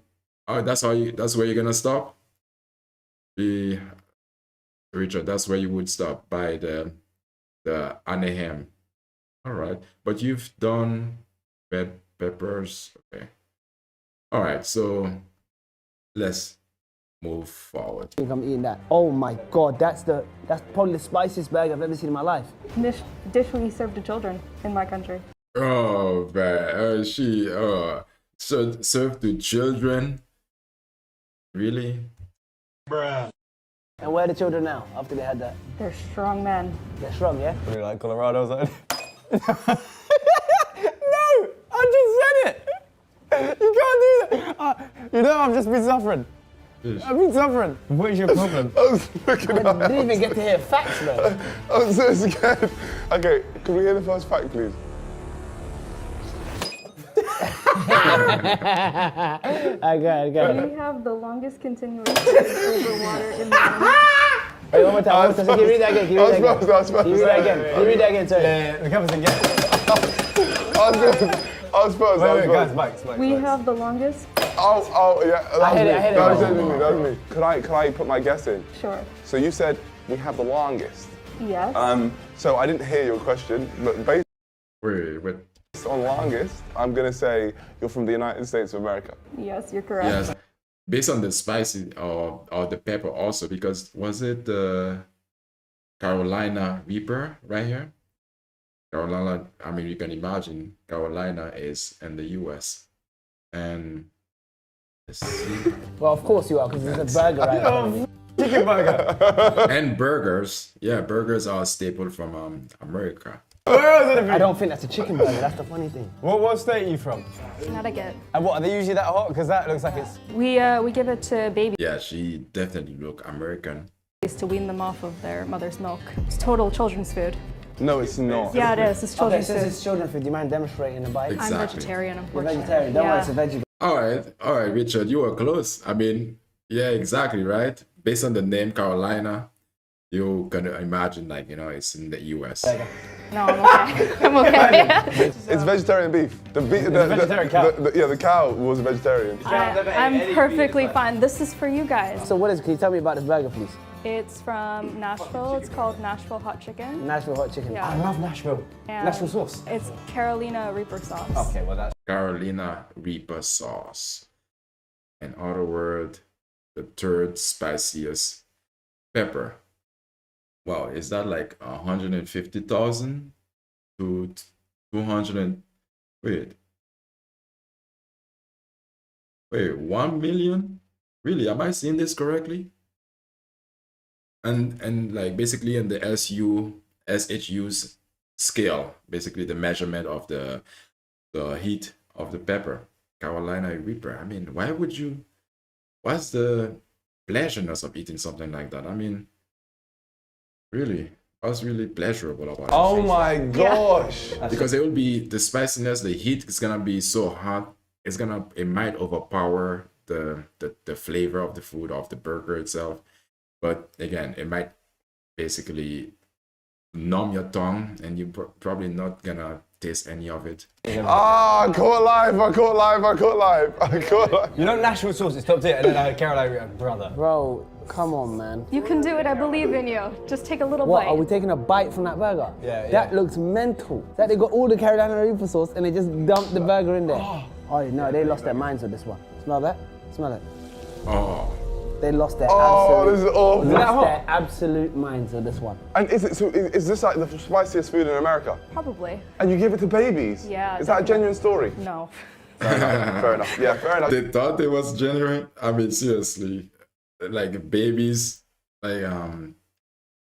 Oh, that's where you're gonna stop? Richard, that's where you would stop, by the Anaheim. All right, but you've done red peppers. Okay. All right, so let's move forward. I think I'm eating that. Oh my God, that's probably the spiciest burger I've ever seen in my life. This dish we serve to children in my country. Oh man, so served to children. Really? Bruh. And where are the children now after they had that? They're strong men. They're strong, yeah? Really like Colorado zone. No, I just said it. You can't do that. You know, I've just been suffering. I've been suffering. What is your problem? I was looking I didn't even get to hear facts, man. I'm so scared. Okay, can we hear the first fact, please? I got it. We have the longest continuous over water in the world. Hey, one more time. Can you read that again? Can you read that again? Sorry. Yeah, the cameras didn't get it. I was supposed. Wait, guys, Mike. We have the longest. Oh, yeah. I hit it. That was me. Could I put my guess in? Sure. So you said we have the longest. Yes. So I didn't hear your question, but based Wait. on longest, I'm gonna say you're from the United States of America. Yes, you're correct. Yes. based on the spicy or the pepper also, because was it the Carolina Reaper right here? Carolina, I mean, you can imagine Carolina is in the US. And let's see. Well, of course you are, because it's a burger, right? Chicken burger. And burgers. Yeah, burgers are a staple from America. I don't think that's a chicken burger. That's the funny thing. What state are you from? Connecticut. And what, are they usually that hot? Because that looks like it's... We give it to babies Yeah, she definitely look American. to wean them off of their mother's milk. It's total children's food. No, it's not. Yeah, it is. It's Okay, children's since food. it's children's food, do you mind demonstrating a bite? Exactly. I'm vegetarian, You're unfortunately. vegetarian. Don't worry, it's a veggie. All right, Richard, you were close. I mean, yeah, exactly, right? Based on the name Carolina, you can imagine, like, you know, it's in the US. No, I'm okay. I'm okay. It's vegetarian beef. The vegetarian cow. The cow was vegetarian. I'm perfectly fine. This is for you guys. So can you tell me about this burger, please? It's from Nashville. It's called Nashville Hot Chicken. Nashville hot chicken. Yeah. I love Nashville. And Nashville sauce. It's Carolina Reaper sauce. Okay, well that's... Carolina Reaper sauce. In other words, the third spiciest pepper. Wow, is that like 150,000 to 200 wait, 1 million? Really, am I seeing this correctly? And like basically in the SHU's scale, basically the measurement of the heat of the pepper, Carolina Reaper. I mean, what's the pleasantness of eating something like that? I mean, really, what's really pleasurable about it? Oh my gosh! Because it will be the spiciness, the heat is gonna be so hot, it might overpower the flavor of the food, of the burger itself. But again, it might basically numb your tongue, and you're probably not gonna taste any of it. Ah, I caught live. You know Nashville sauce is top tier, and then Carolina Reaper, brother. Bro, come on, man. You can do it. I believe in you. Just take a little What, bite. are we taking a bite from that burger? Yeah, That looks mental. That they got all the Carolina Reaper sauce and they just dumped the burger in there. Oh no, they lost their minds with this one. Smell that? Smell it. Oh, They lost their This is awful. lost their absolute minds with this one. And is this like the spiciest food in America? Probably. And you give it to babies? Yeah, Is that a definitely. genuine story? No. Fair enough. Yeah, fair enough. they thought it was genuine. I mean, seriously, like babies, like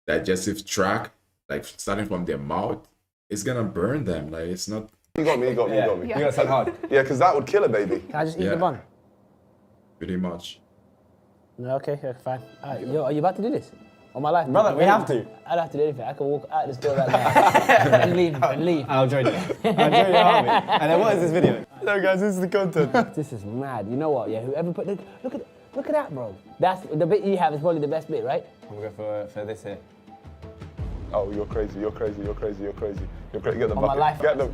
digestive tract, like starting from their mouth, it's gonna burn them. Like it's not. You got me. You got something hard. Yeah, because that would kill a baby. Can I just eat Yeah. the bun? Pretty much. No, okay, fine. Yo, are you about to do this? On my life? Brother, we have to. I don't have to do anything. I can walk out this door right now and leave. I'll join you. I'll join your army. And then what is this video? No guys, this is the content. This is mad. You know what? Yeah, whoever put look at that, bro. That's the bit you have is probably the best bit, right? I'm gonna go for this here. Oh, you're crazy. Get the On my bucket. life, Get the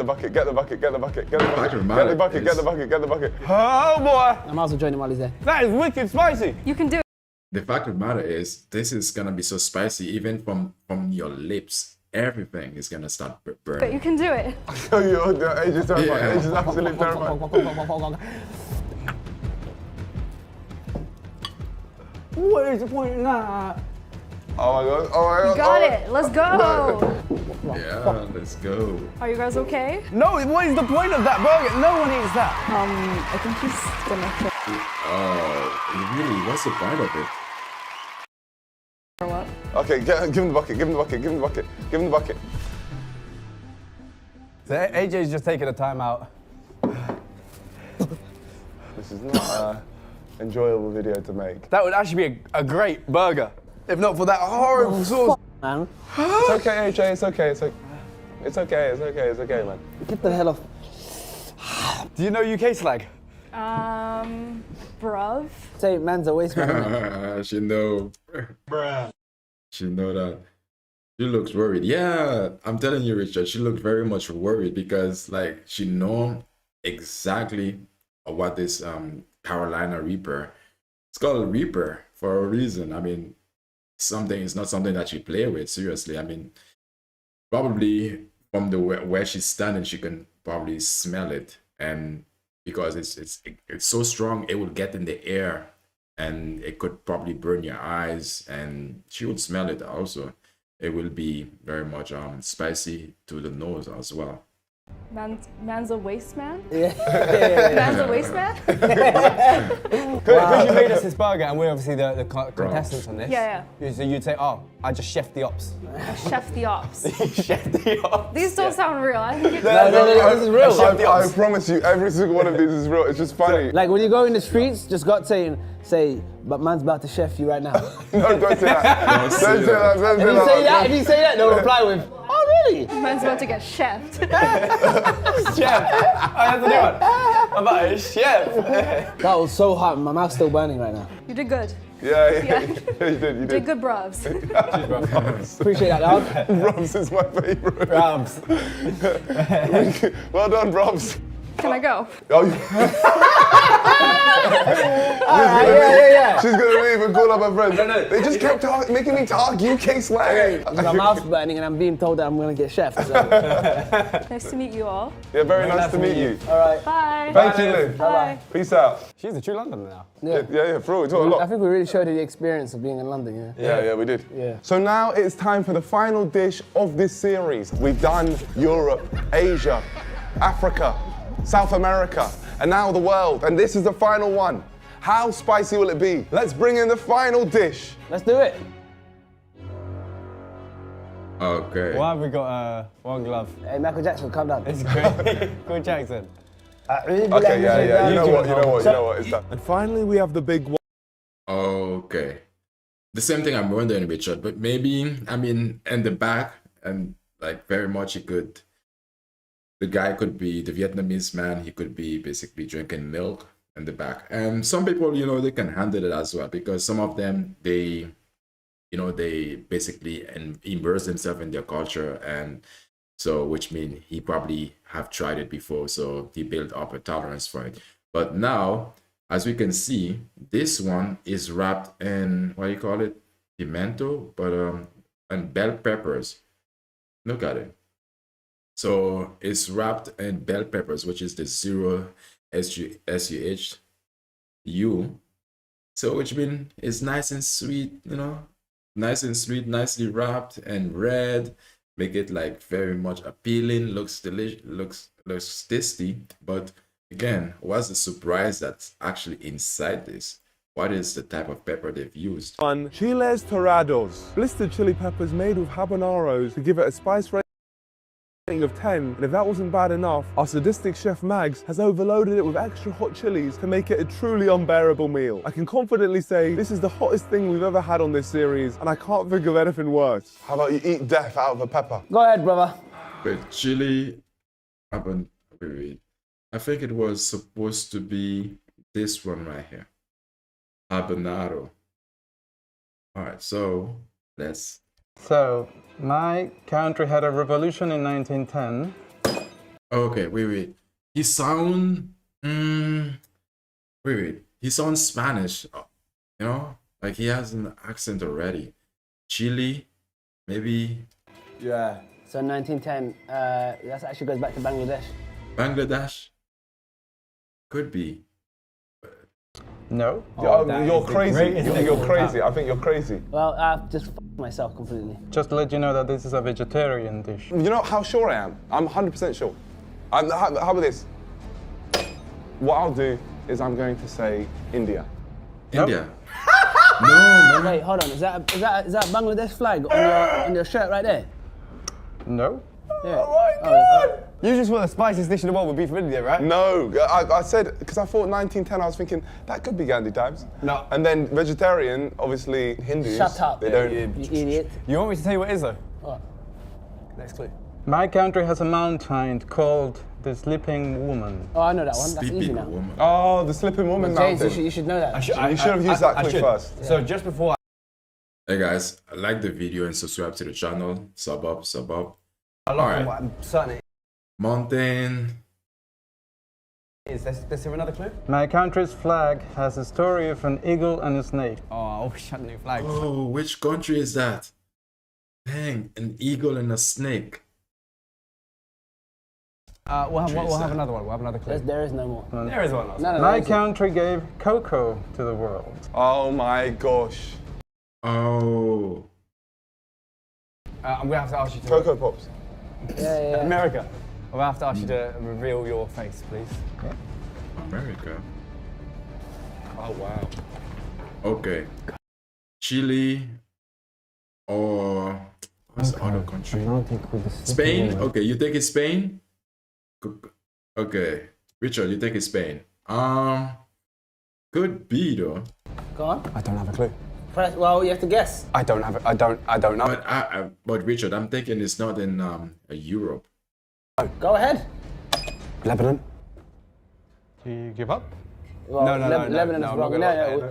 bucket. Get the bucket. Oh boy! I might as well join him while he's there. That is wicked spicy. You can do it. The fact of the matter is, this is gonna be so spicy, even from your lips. Everything is gonna start But burning. you can do it. Your age is terrifying. Yeah. Age is absolutely terrifying. What is the point in that? Oh my god. Got it. Let's go. Yeah, let's go. Are you guys okay? No, what is the point of that burger? No one eats that. I think he's gonna kill Oh, really? What's the point of it? or what? Okay, give him the bucket. So AJ's just taking a timeout. This is not an enjoyable video to make. That would actually be a great burger, if not for that horrible sauce. Man, It's okay, AJ. It's okay, man. get the hell off. Do you know UK slang? Bruv. Say man's a waste man. She know. She know that. She looks worried. Yeah, I'm telling you, Richard, she looked very much worried because like she know exactly what this Carolina Reaper. It's called Reaper for a reason. I mean, it's not something that she play with, seriously. I mean, probably from the where she's standing, she can probably smell it. And because it's so strong. It will get in the air, and it could probably burn your eyes, and she would smell it also. It will be very much spicy to the nose as well. Man's a waste man? Yeah. Man's a waste man? Because you made us this burger and we're obviously the contestants on this. Yeah, So you'd say, oh, I just chef the ops. Chef the ops. Chef the ops. These don't sound real. I think it's No, this is real. I promise you, every single one of these is real. It's just funny. Like when you go in the streets, just got saying, say, but man's about to chef you right now. No, don't say that. Don't say that. Don't say that. If you say that, they'll reply with, oh really? man's about to get chefed. Chef. That's a new one. I'm about a chef. That was so hot. My mouth's still burning right now. You did good. Yeah, Yeah. you did. You did good, bruvs. Appreciate that, dog. Robs is my favorite. Robs. Well done, Robs. Can I go? Oh, Yeah. she's gonna leave and call up her friends. They just kept making me talk UK slang. My mouth's burning and I'm being told that I'm gonna get chef. So. Nice to meet you all. Yeah, very nice to meet you. All right. Bye. Thank you, Liv. Bye. Peace out. She's a true Londoner now. Yeah, for real. We talk a I lot. think we really showed you the experience of being in London, yeah. Yeah, we did. Yeah. So now it's time for the final dish of this series. We've done Europe, Asia, Africa, South America, and now the world. And this is the final one. How spicy will it be? Let's bring in the final dish. Let's do it. Okay. Why have we got one glove? Hey, Michael Jackson, calm down. It's great. Good Jackson. Okay, yeah. You know what? It's done. And finally, we have the big one. Okay. The same thing I'm wondering, Richard, but maybe, I mean, in the back, and like very much the guy could be the Vietnamese man, he could be basically drinking milk in the back. And some people, they can handle it as well, because some of them, they basically immerse themselves in their culture, and so, which means he probably have tried it before, so he built up a tolerance for it. But now, as we can see, this one is wrapped in, what do you call it? Pimento, but and bell peppers. Look at it. So it's wrapped in bell peppers, which is the 0 SUHU. So which means it's nice and sweet, nice and sweet, nicely wrapped and red. Make it like very much appealing. Looks delicious. Looks tasty. But again, what's the surprise that's actually inside this? What is the type of pepper they've used? On Chiles Dorados, blistered chili peppers made with habaneros to give it a spice rating of 10, and if that wasn't bad enough, our sadistic chef Mags has overloaded it with extra hot chilies to make it a truly unbearable meal. I can confidently say this is the hottest thing we've ever had on this series, and I can't think of anything worse. How about you eat death out of a pepper? Go ahead, brother. But chili, wait. I think it was supposed to be this one right here. Habanero. All right, so let's. So, my country had a revolution in 1910. Okay, wait. He sound. Wait. He sounds Spanish. Like he has an accent already. Chile, maybe. Yeah. So 1910. That actually goes back to Bangladesh. Bangladesh. Could be. No. You're crazy. You're crazy. I think you're crazy. Well, I've just f***ed myself completely. Just to let you know that this is a vegetarian dish. You know how sure I am? I'm 100% sure. How about this? What I'll do is I'm going to say India. India. No, man. Wait, hold on. Is that Bangladesh flag on your shirt right there? No. Yeah. Oh my God! You just want the spiciest dish in the world would be from India, right? No, I said, because I thought 1910, I was thinking, that could be Gandhi times. No. And then vegetarian, obviously Hindus. Shut up. They don't. You idiot. You want me to tell you what it is, though? What? Next clue. My country has a mountain called the Sleeping Woman. Oh, I know that one. That's easy Sleeping now. woman. Oh, the Slipping Woman James, mountain. you should know that. You should have used that clue first. So just before Hey guys, like the video and subscribe to the channel. Sub up. I Alright. what I'm certain it Mountain. is. Let's hear another clue. My country's flag has a story of an eagle and a snake. Oh, I wish I had new flags. Oh, which country is that? Dang, an eagle and a snake. We'll have another one. We'll have another clue. There is no more. There is one. No, My country gave cocoa to the world. Oh my gosh. Oh. I'm gonna have to ask you to. Cocoa Pops. Yeah. America. I'm gonna have to ask you to reveal your face, please. America. Oh wow. Okay. Chile or what's the other country? I don't think with the Spain? Okay, you take it Spain? Okay. Richard, you take it Spain. Could be though. Go on. I don't have a clue. Well, you have to guess. I don't have. I don't know. But Richard, I'm thinking it's not in Europe. Go ahead. Lebanon. Do you give up? Well, Lebanon is wrong.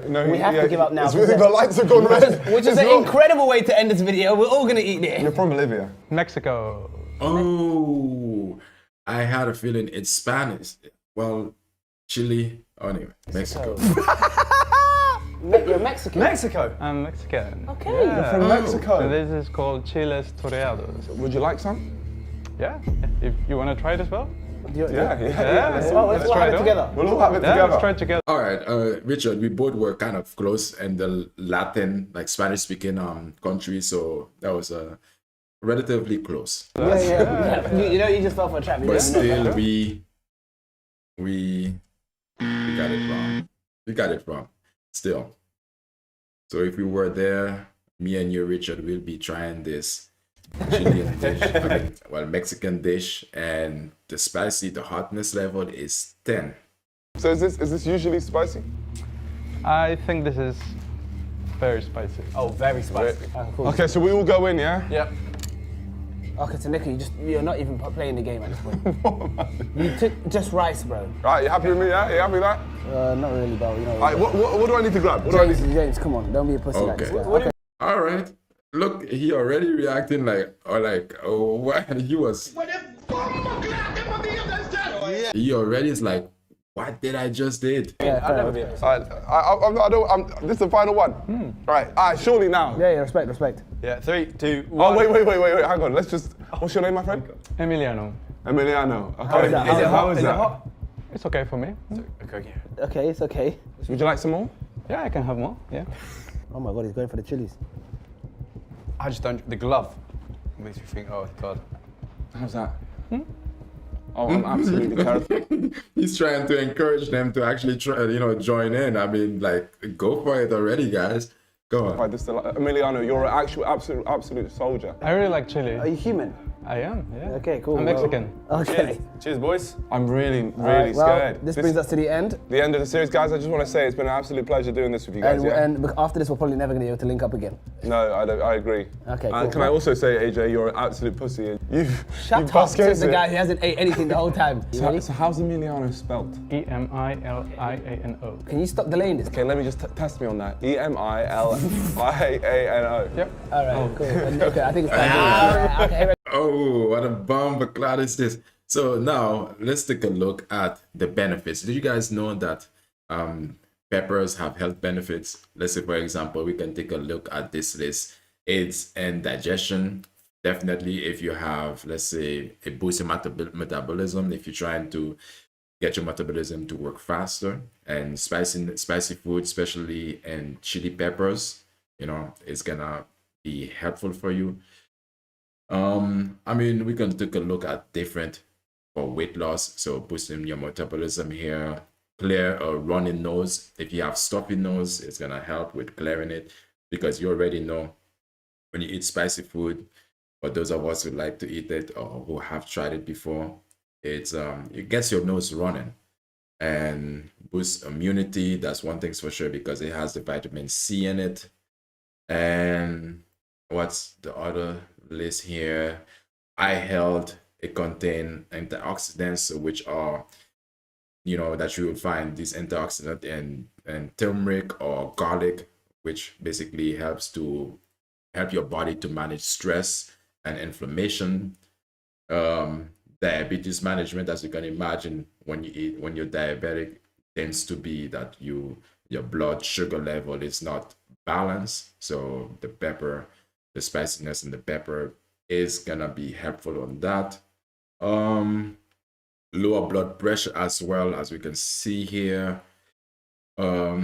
No, we have to give up now. The lights have gone red. Which is an incredible way to end this video. We're all gonna eat there. You're from Bolivia. Mexico. Oh, I had a feeling it's Spanish. Well, Chile. Oh, anyway, Mexico. You're Mexican. Mexico. I'm Mexican. Okay. Yeah. You're from Mexico. And this is called chiles toreados. Would you like some? Yeah. If you want to try it as well. Yeah. Let's all have it together. We'll all have it Yeah, together. let's try it together. All right, Richard, we both were kind of close in the Latin, like Spanish-speaking countries, so that was relatively close. Yeah. You know, you just fell for a trap. But still, we got it wrong. We got it wrong. Still. So if we were there, me and you, Richard, will be trying this Chilean dish, Mexican dish, and the hotness level is 10. So is this usually spicy? I think this is very spicy. Oh, very spicy. Cool. Okay, so we all go in, yeah? Yep. Okay, so Nico, you're not even playing the game at this point. You took just rice, bro. Right, you happy with me, yeah? You happy with that? Not really, bro. You know. All right, what do I need to grab? James, come on, don't be a pussy like this guy. Okay. All right. Look, he already reacting what he was. He already is like, what did I just did? Yeah, I'll never be a pussy. This is the final one. Right, surely now. Yeah, respect. Yeah, 3, 2, 1. Oh, wait, hang on. Let's just, what's your name, my friend? Emiliano. Emiliano. How is that? How is Is it that? hot? It's okay for me. Okay, it's okay. Would you like some more? Yeah, I can have more. Yeah. Oh my god, he's going for the chilies. I just don't. The glove makes me think. Oh God. How's that? Oh, I'm absolutely terrified. He's trying to encourage them to actually try, join in. I mean, go for it already, guys. Go on. Right, Emiliano, you're an actual absolute soldier. I really like chili. Are you human? I am. Yeah. Okay, cool. I'm Mexican. Okay. Cheers, boys. I'm really Well, scared. this brings us to the end. The end of the series, guys. I just want to say it's been an absolute pleasure doing this with you guys. And after this, we're probably never going to be able to link up again. No, I agree. Okay, cool. Can I also say, AJ, you're an absolute pussy. Shut up, says the guy who hasn't ate anything the whole time. You ready? So how's Emiliano spelled? Emiliano. Can you stop delaying this? Okay, let me just test me on that. Emiliano. Yep. All right, cool. Okay, I think it's time. Okay. Oh, what a bomb cloud is this. So now let's take a look at the benefits. Did you guys know that peppers have health benefits? Let's say, for example, we can take a look at this list. Aids and digestion. Definitely, if you have, let's say, a boost in metabolism, if you're trying to get your metabolism to work faster, and spicy food, especially and chili peppers, is gonna be helpful for you. I mean, we can take a look at different for weight loss. So boosting your metabolism here, clear a running nose. If you have stuffy nose, it's gonna help with clearing it, because you already know when you eat spicy food, for those of us who like to eat it or who have tried it before, it gets your nose running and boosts immunity. That's one thing for sure, because it has the vitamin C in it. And what's the other list here? Eye health. It contains antioxidants, which are, that you will find these antioxidants in turmeric or garlic, which basically help your body to manage stress and inflammation. Diabetes management, as you can imagine, when you're diabetic, tends to be that your blood sugar level is not balanced. So the spiciness in the pepper is gonna be helpful on that. lower blood pressure as well, as we can see here. Let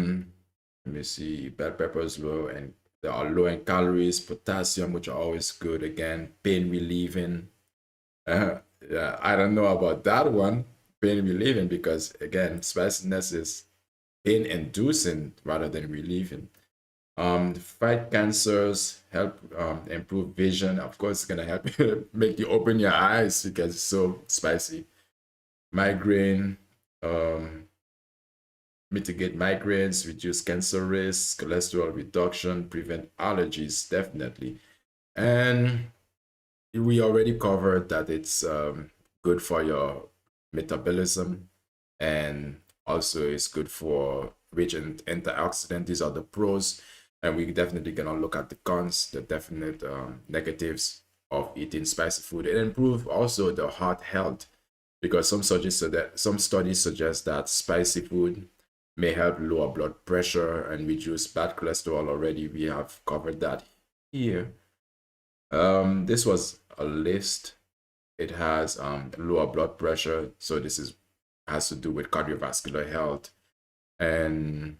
me see, bell peppers low, and they are low in calories, potassium, which are always good. Again, pain relieving. Yeah, I don't know about that one, pain relieving, because again, spiciness is pain inducing rather than relieving. Fight cancers, help improve vision. Of course, it's gonna help you make you open your eyes because it's so spicy. Migraine, mitigate migraines, reduce cancer risk, cholesterol reduction, prevent allergies, definitely. And we already covered that it's good for your metabolism, and also it's good for rich in antioxidant. These are the pros, and we definitely gonna look at the cons, the definite negatives of eating spicy food. It improves also the heart health, because some studies suggest that spicy food may help lower blood pressure and reduce bad cholesterol. Already we have covered that here. This was a list. It has lower blood pressure, so this has to do with cardiovascular health. And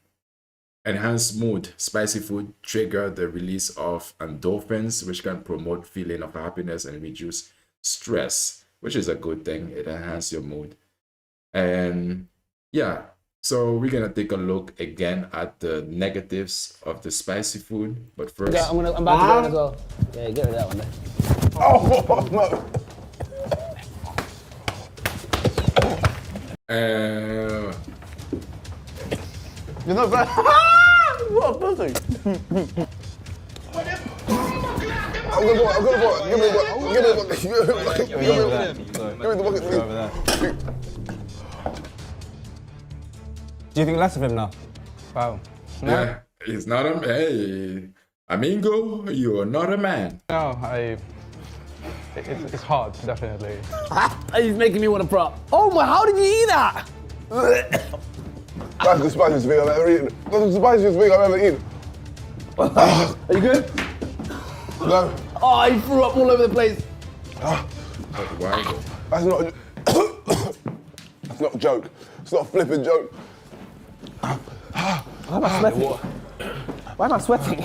enhanced mood. Spicy food trigger the release of endorphins, which can promote feeling of happiness and reduce stress, which is a good thing. It enhances your mood. And yeah, so we're gonna take a look again at the negatives of the spicy food. But first, Yeah, I'm about to go as well. Yeah, get rid of that one. There. Oh, no. You're not bad. What a pussy. I'm gonna go. Give me the bucket. Give me the bucket, please. Do you think less of him now? Wow. yeah, he's not a hey, amigo. You are not a man. No, it's hard, definitely. He's making me want to prop. Oh my, how did you eat that? That's the spiciest thing I've ever eaten. That's the spiciest thing I've ever eaten. Are you good? No. Oh, he threw up all over the place. Why? That's not. That's not a joke. It's not a flipping joke. Why am I sweating? Why am I sweating?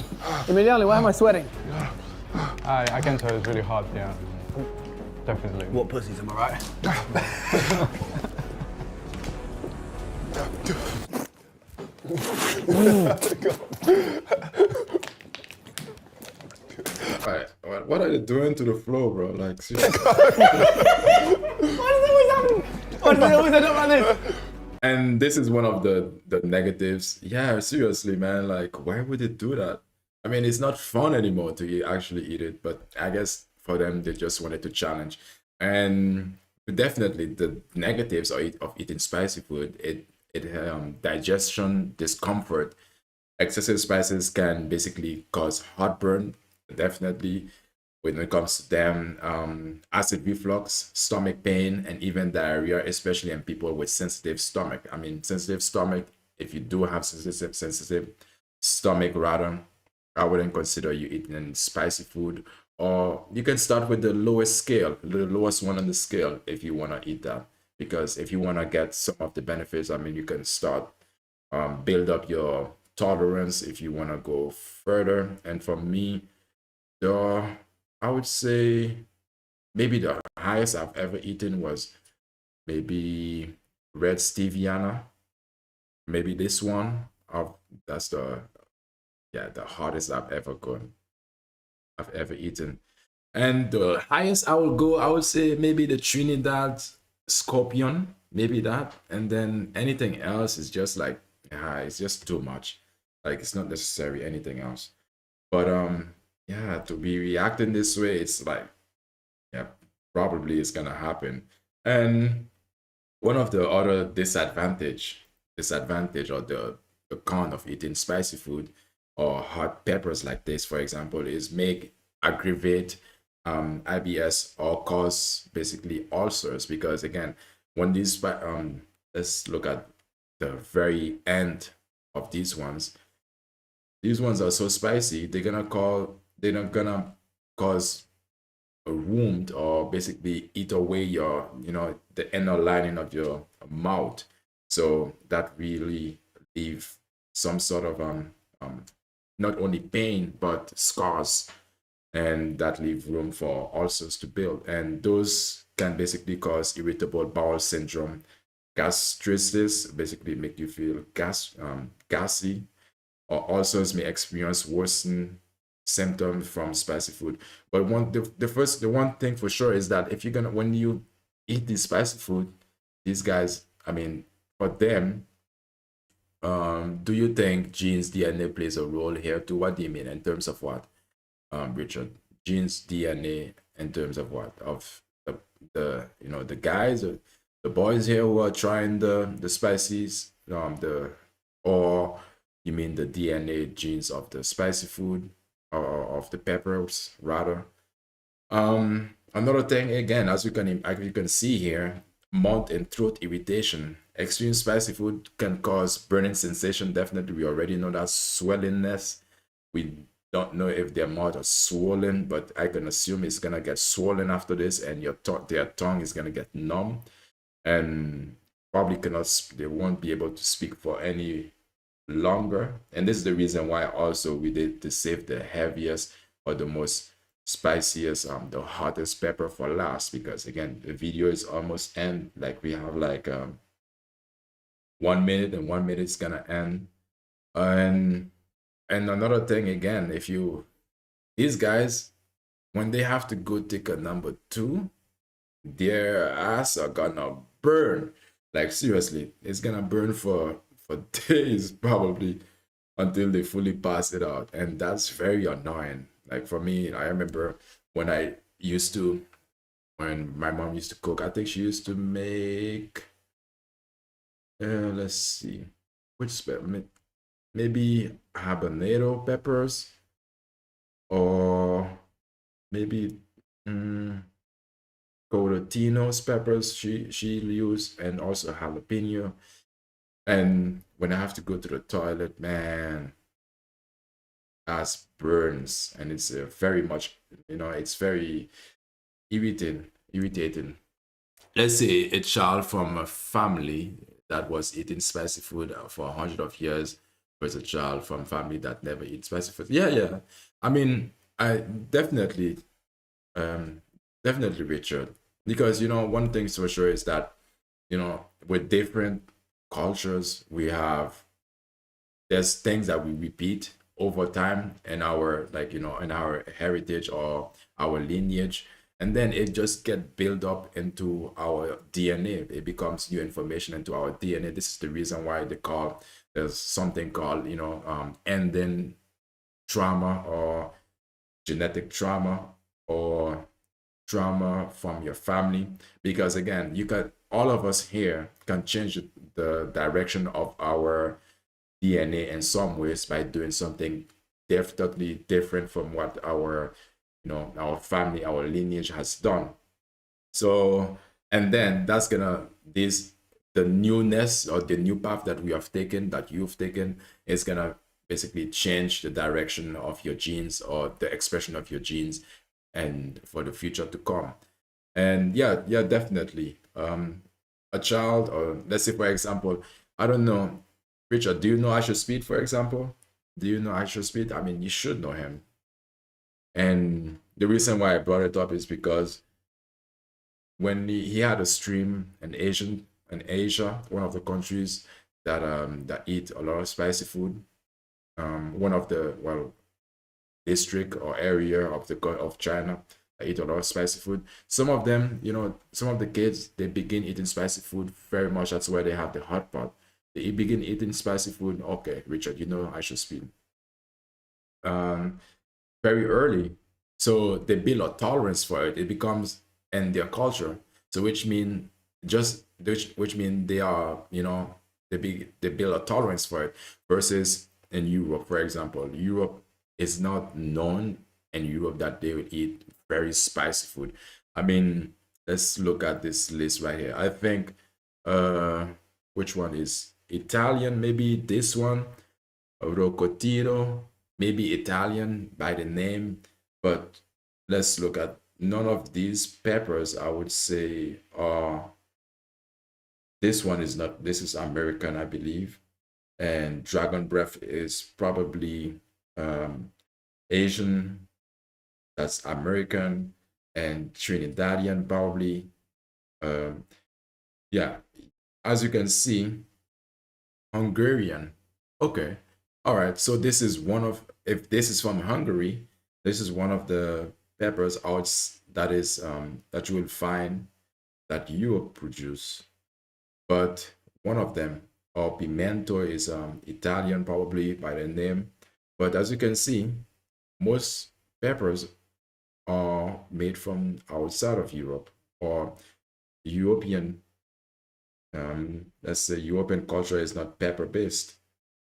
Emiliano, why am I sweating? I can tell it's really hard, yeah. Definitely. What pussies, am I right? Alright, what are you doing to the floor, bro? Like, seriously. Why does it always happen? Why does it always end up like this? And this is one of the negatives. Yeah, seriously, man. Like, why would it do that? I mean, it's not fun anymore to actually eat it, but I guess for them, they just wanted to challenge. And definitely the negatives of eating spicy food, it digestion discomfort. Excessive spices can basically cause heartburn, definitely when it comes to them, acid reflux, stomach pain, and even diarrhea, especially in people with sensitive stomach. I mean, sensitive stomach, if you do have sensitive stomach rather, I wouldn't consider you eating spicy food. Or you can start with the lowest scale, the lowest one on the scale if you want to eat that. Because if you want to get some of the benefits, I mean, you can start build up your tolerance if you want to go further. And for me, I would say maybe the highest I've ever eaten was maybe red steviana. Maybe this one. That's the hardest I've ever eaten. And the highest I would say maybe the Trinidad Scorpion, maybe that. And then anything else is just like, it's just too much. Like, it's not necessary anything else. But yeah, to be reacting this way, it's like, yeah, probably it's gonna happen. And one of the other disadvantage or the con of eating spicy food or hot peppers like this, for example, is aggravate IBS or cause basically ulcers. Because again, when these let's look at the very end of these ones. These ones are so spicy, they're not gonna cause wound or basically eat away your, the inner lining of your mouth. So that really leave some sort of not only pain but scars, and that leave room for ulcers to build, and those can basically cause irritable bowel syndrome, gastritis, basically make you feel gassy, or ulcers may experience worsened symptoms from spicy food. But the one thing for sure is that if you're gonna, when you eat this spicy food, these guys, I mean, for them, do you think genes DNA plays a role here too? What do you mean in terms of what, Richard? Genes DNA in terms of what? Of the the guys or the boys here who are trying the spices, or you mean the DNA genes of the spicy food, or of the peppers rather? Another thing, again, as you can see here, mouth and throat irritation. Extreme spicy food can cause burning sensation. Definitely, we already know that. Swellingness. We don't know if their mouth is swollen, but I can assume it's gonna get swollen after this, and their tongue is gonna get numb, and probably they won't be able to speak for any longer. And this is the reason why also we did to save the heaviest or the most spiciest, the hottest pepper for last, because again, the video is almost end. Like we have like 1 minute, and 1 minute is gonna end. And another thing, again, these guys, when they have to go take a number 2, their ass are gonna burn. Like seriously, it's gonna burn for days probably until they fully pass it out, and that's very annoying. Like for me, I remember when my mom used to cook, I think she used to make, let's see, maybe habanero peppers, or maybe Corotinos peppers she used, and also jalapeno. And when I have to go to the toilet, man, ass burns, and it's very much, it's very irritating. Let's say a child from a family that was eating spicy food for 100 of years versus a child from family that never eats spicy food. Yeah. I mean, I definitely, Richard, because one thing for sure is that with different cultures, there's things that we repeat over time in our, like, in our heritage or our lineage, and then it just get built up into our DNA. It becomes new information into our DNA. This is the reason why there's something called ending trauma, or genetic trauma, or trauma from your family, because again, all of us here can change the direction of our DNA in some ways by doing something definitely different from what our family, our lineage has done. So, and then that's the newness or the new path that you've taken is gonna basically change the direction of your genes or the expression of your genes, and for the future to come. And yeah, definitely. A child, or let's say, for example, I don't know, Richard, do you know Asher Speed, for example? Do you know Asher Speed? I mean, you should know him. And the reason why I brought it up is because when he had a stream in Asia, one of the countries that eat a lot of spicy food, one of the district or area of China that eat a lot of spicy food. Some of them, some of the kids, they begin eating spicy food very much. That's why they have the hot pot. They begin eating spicy food. Okay, Richard, I should speak. Very early, so they build a tolerance for it. It becomes in their culture. So which mean they are, they build a tolerance for it. Versus in Europe, for example, Europe is not known in Europe that they would eat very spicy food. I mean, let's look at this list right here. I think which one is Italian? Maybe this one, Rocotino, maybe Italian by the name, but let's look at none of these peppers, I would say, are. This one is not. This is American, I believe, and dragon breath is probably Asian. That's American, and Trinidadian probably. Um, yeah, as you can see, Hungarian. Okay, all right. So this is one of. If this is from Hungary, this is one of the peppers out that is that you will find that Europe produce. But one of them, or pimento, is Italian probably by the name. But as you can see, most peppers are made from outside of Europe or European. Let's say European culture is not pepper based.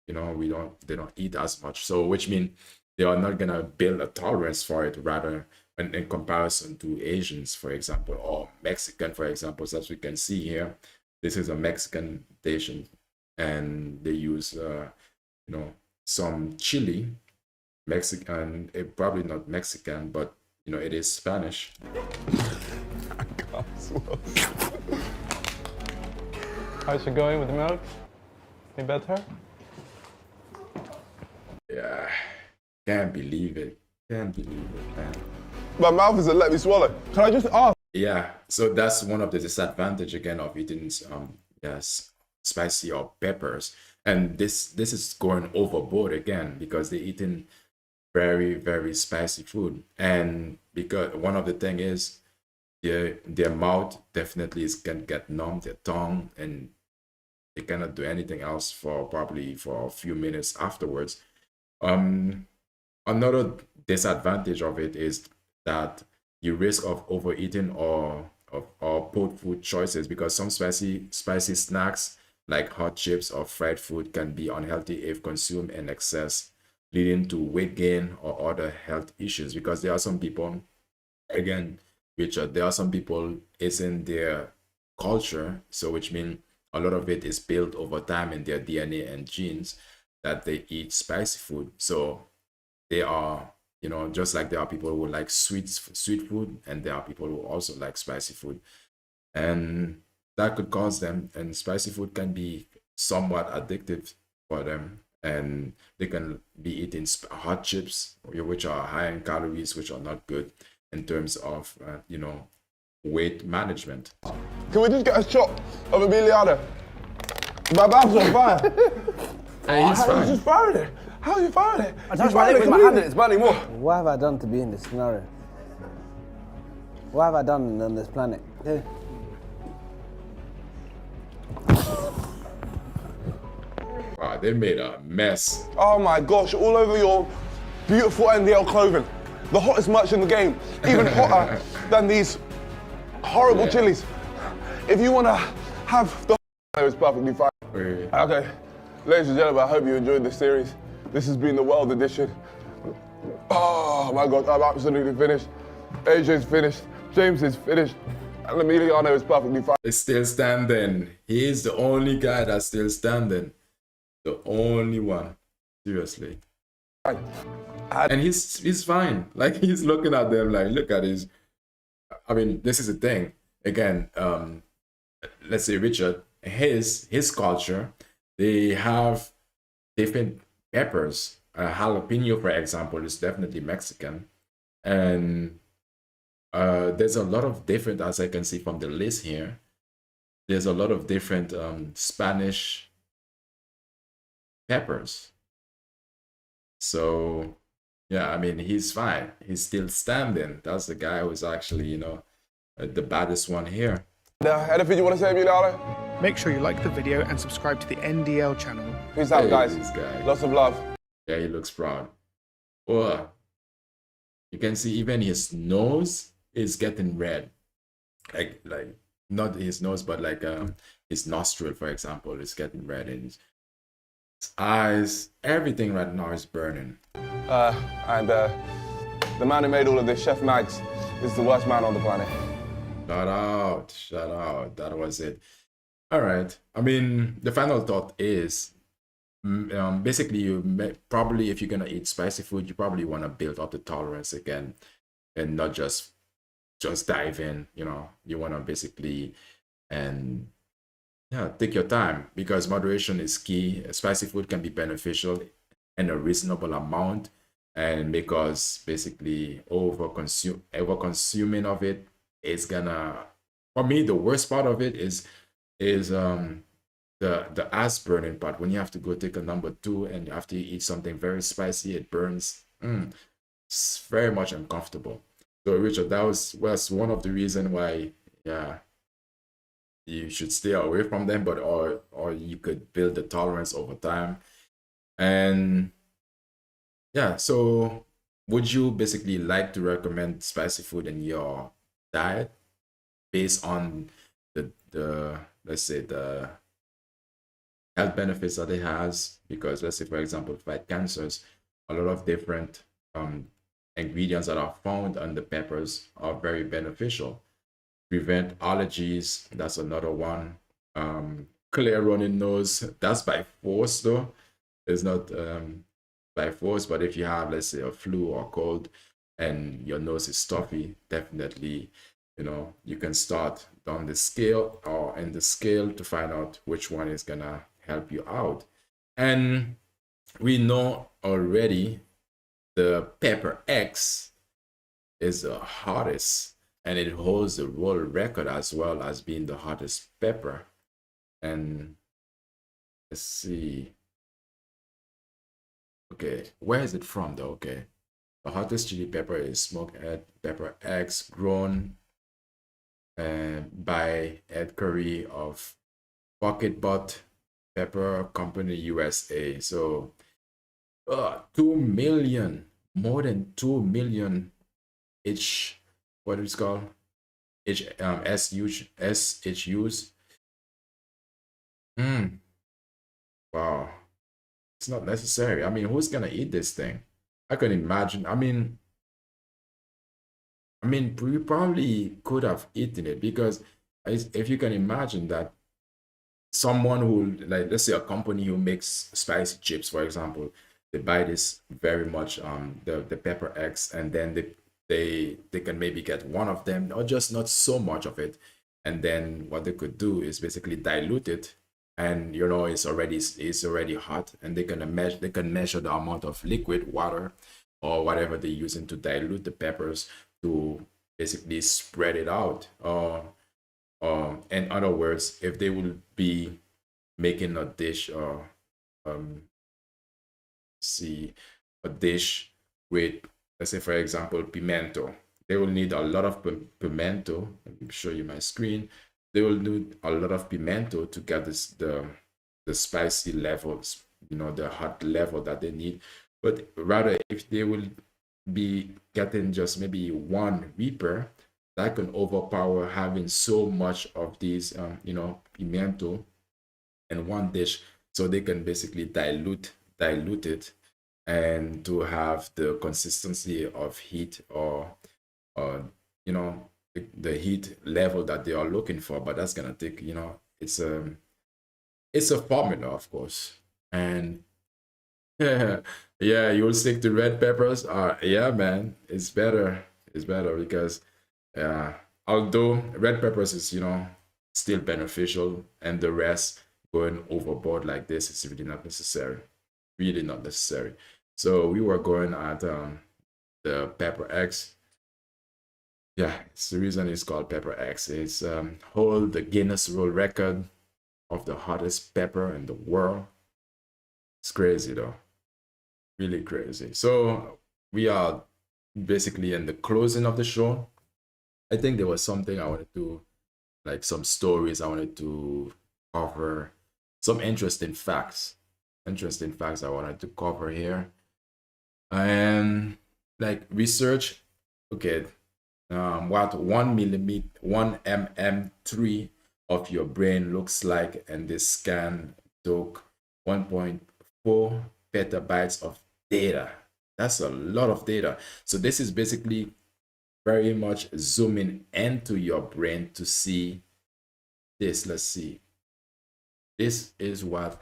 You know, they don't eat as much. So which means they are not gonna build a tolerance for it, rather in comparison to Asians, for example, or Mexican, for example. So as we can see here, this is a Mexican dish, and they use some chili. Mexican, probably not Mexican, but it is Spanish. How's it going with the milk? Any better? Yeah, can't believe it. Can't believe it, man. My mouth isn't letting me swallow. Can I just ask? Yeah, so that's one of the disadvantage again of eating yes, spicy or peppers. And this is going overboard again because they're eating very, very spicy food. And because one of the thing is their mouth definitely can get numb, their tongue, and they cannot do anything else for probably for a few minutes afterwards. Another disadvantage of it is that you risk of overeating or poor food choices, because some spicy snacks like hot chips or fried food can be unhealthy if consumed in excess, leading to weight gain or other health issues. Because there are some people, again, Richard, there are some people, it's in their culture, so which means a lot of it is built over time in their DNA and genes that they eat spicy food. So they are, just like there are people who like sweet food, and there are people who also like spicy food, and that could cause them. And spicy food can be somewhat addictive for them, and they can be eating hot chips, which are high in calories, which are not good in terms of weight management. Can we just get a shot of Emiliano? My mouth's on fire. Hey, he's fine. He's just firing it. How are you firing it? I touched my lip with my hand and it's burning more. What have I done to be in this scenario? What have I done on this planet? Yeah. Wow, they made a mess. Oh my gosh, all over your beautiful NDL clothing. The hottest merch in the game. Even hotter than these horrible chilies. If you want to have the it's perfectly fine. Okay, ladies and gentlemen, I hope you enjoyed this series. This has been the World Edition. Oh my God, I'm absolutely finished. AJ's finished. James is finished. And Emiliano is perfectly fine. It's still standing. He is the only guy that's still standing. The only one. Seriously. And he's fine. Like, he's looking at them like, look at his. I mean, this is the thing. Again, let's say Richard, his culture, they have different peppers. Jalapeno, for example, is definitely Mexican. And there's a lot of different, as I can see from the list here, there's a lot of different Spanish peppers. So, yeah, I mean, he's fine. He's still standing. That's the guy who's actually, the baddest one here. Anything you want to say, Emiliano? Make sure you like the video and subscribe to the NDL channel. Peace out, guys. This guy. Lots of love. Yeah, he looks proud. Oh, you can see even his nose is getting red. Like not his nose, but like his nostril, for example, is getting red, and his eyes, everything right now is burning. And the man who made all of this, Chef Mags, is the worst man on the planet. Shout out. That was it. All right. I mean, the final thought is, basically, probably, if you're gonna eat spicy food, you probably want to build up the tolerance again, and not just just dive in. You know, you want to basically, and yeah, take your time, because moderation is key. Spicy food can be beneficial in a reasonable amount, and because basically over consuming of it is gonna, for me, the worst part of it is the ass burning part. When you have to go take a number two and after you eat something very spicy, it burns. It's very much uncomfortable. So Richard, that was one of the reason why, yeah, you should stay away from them, but or you could build the tolerance over time. And yeah, so would you basically like to recommend spicy food in your diet based on the let's say the health benefits that it has? Because let's say, for example, fight cancers, a lot of different ingredients that are found on the peppers are very beneficial. Prevent allergies, that's another one. Clear running nose, that's by force though. It's not by force, but if you have, let's say, a flu or cold and your nose is stuffy, definitely, you know, you can start down the scale or in the scale to find out which one is gonna help you out. And we know already the Pepper X is the hottest, and it holds the world record as well as being the hottest pepper. And let's see. Okay, where is it from though? Okay, the hottest chili pepper is smoked Pepper X, grown by Ed Curry of Pocket Butt Pepper Company USA. So 2 million, more than 2 million each, what is it called? SHUs. Wow. It's not necessary. I mean, who's gonna eat this thing? I can imagine. I mean, we probably could have eaten it, because if you can imagine that someone who, like, let's say a company who makes spicy chips, for example, they buy this very much the Pepper X, and then they can maybe get one of them or just not so much of it, and then what they could do is basically dilute it, and you know it's already hot, and they can measure the amount of liquid water or whatever they're using to dilute the peppers to basically spread it out. In other words, if they will be making a dish or see a dish with, let's say, for example, pimento, they will need a lot of pimento. Let me show you my screen. They will need a lot of pimento to get the spicy levels, you know, the hot level that they need. But rather, if they will be getting just maybe one reaper, that can overpower having so much of these you know, pimento in one dish, so they can basically dilute it, and to have the consistency of heat or you know, the heat level that they are looking for. But that's gonna take, you know, it's a formula, of course. And yeah, you'll stick to red peppers. Yeah, man, it's better because although red peppers is, you know, still beneficial, and the rest going overboard like this is really not necessary. So we were going at the Pepper X. Yeah, it's the reason it's called Pepper X. It's hold the Guinness World Record of the hottest pepper in the world. It's crazy though, really crazy. So we are basically in the closing of the show. I think there was something I wanted to, like some stories I wanted to cover, some interesting facts I wanted to cover here. And like research, okay, what 1 mm3 of your brain looks like, and this scan took 1.4 petabytes of data. That's a lot of data. So this is basically very much zooming into your brain to see this. Let's see. This is what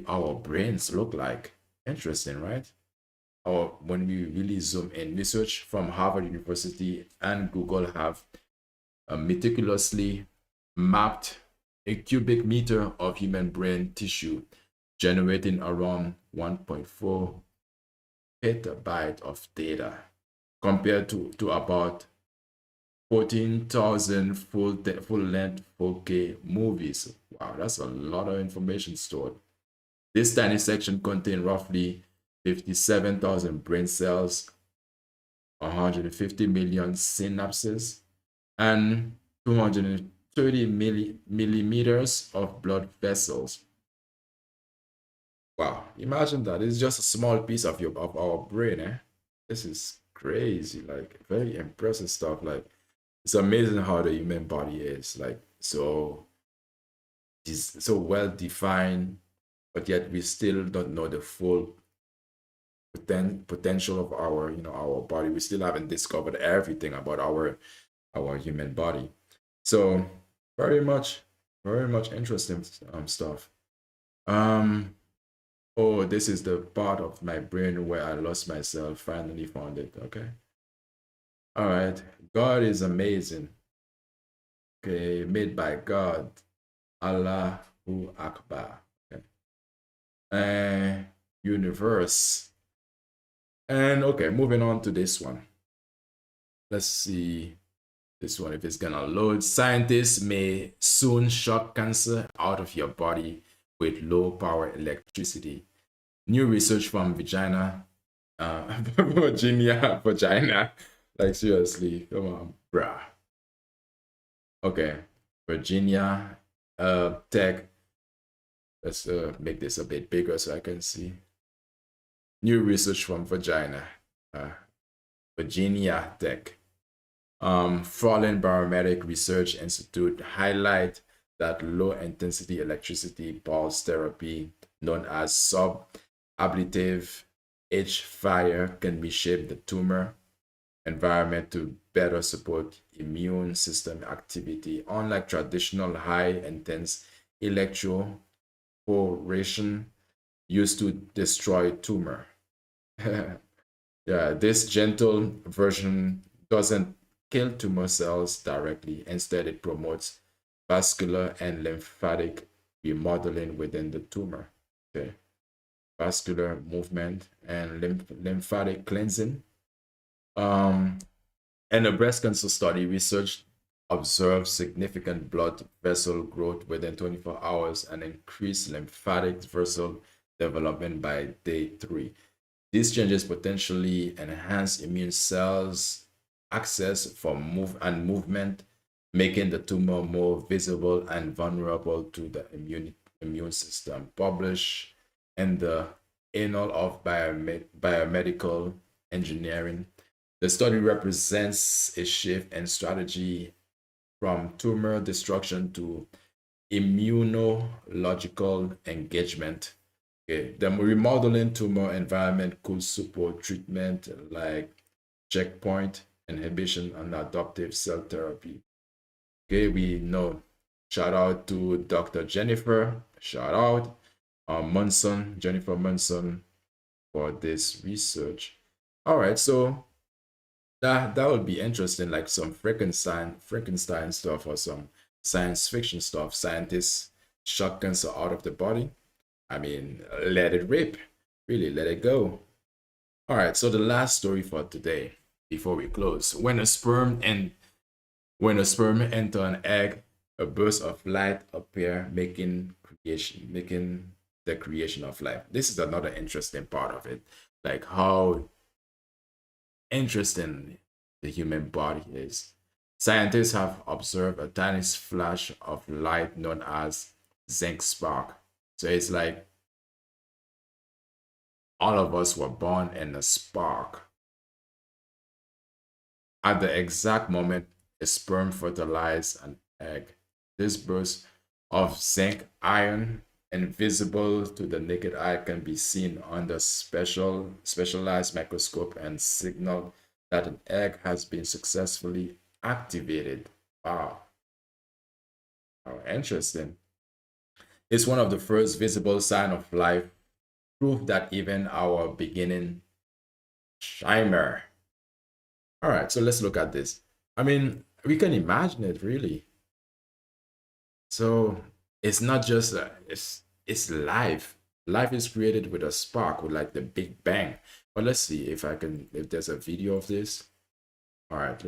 our brains look like. Interesting, right? or when we really zoom in, research from Harvard University and Google have meticulously mapped a cubic meter of human brain tissue, generating around 1.4 petabyte of data, compared to about 14,000 full-length 4K movies. Wow, that's a lot of information stored. This tiny section contains roughly 57,000 brain cells, 150 million synapses, and 230 millimeters of blood vessels. Wow, imagine that. It's just a small piece of our brain, eh? This is crazy, like very impressive stuff. Like, it's amazing how the human body is like so well defined, but yet we still don't know the full potential of our our body. We still haven't discovered everything about our human body. So very much interesting stuff. Oh, this is the part of my brain where I lost myself. Finally found it. Okay. All right. God is amazing. Okay, made by God. Allahu Akbar. Okay. Universe. And okay, moving on to this one. Let's see this one if it's gonna load. Scientists may soon shock cancer out of your body with low power electricity. New research from Virginia. Like, seriously, come on, bruh. Okay, Virginia Tech. Let's make this a bit bigger so I can see. New research from Virginia Tech. Fallen Biomedical Research Institute highlight that low-intensity electricity pulse therapy, known as subablative H-fire, can reshape the tumor environment to better support immune system activity, unlike traditional high-intense electroporation used to destroy tumor. Yeah, this gentle version doesn't kill tumor cells directly. Instead, it promotes vascular and lymphatic remodeling within the tumor. Okay, vascular movement and lymphatic cleansing. In a breast cancer study, research observed significant blood vessel growth within 24 hours and increased lymphatic vessel development by day 3. These changes potentially enhance immune cells' access for movement, making the tumor more visible and vulnerable to the immune system. Published in the Annals of Biomedical Engineering, the study represents a shift in strategy from tumor destruction to immunological engagement. Okay, the remodeling tumor environment could support treatment like checkpoint inhibition and adoptive cell therapy. Okay, we know. Shout out to Dr. Jennifer. Shout out Jennifer Munson, for this research. All right, so that would be interesting, like some Frankenstein stuff or some science fiction stuff. Scientists shock cancer out of the body. I mean, let it rip. Really, let it go. All right, so the last story for today, before we close. When a sperm enter an egg, a burst of light appear, making the creation of life. This is another interesting part of it, like how interesting the human body is. Scientists have observed a tiny flash of light known as zinc spark. So it's like all of us were born in a spark. At the exact moment a sperm fertilizes an egg, this burst of zinc ion, invisible to the naked eye, can be seen under specialized microscope and signal that an egg has been successfully activated. Wow. How interesting. It's one of the first visible signs of life, proof that even our beginning Scheimer. All right, so let's look at this. I mean, we can imagine it really. So it's not just it's life. Life is created with a spark, with like the Big Bang. But let's see if there's a video of this. All right,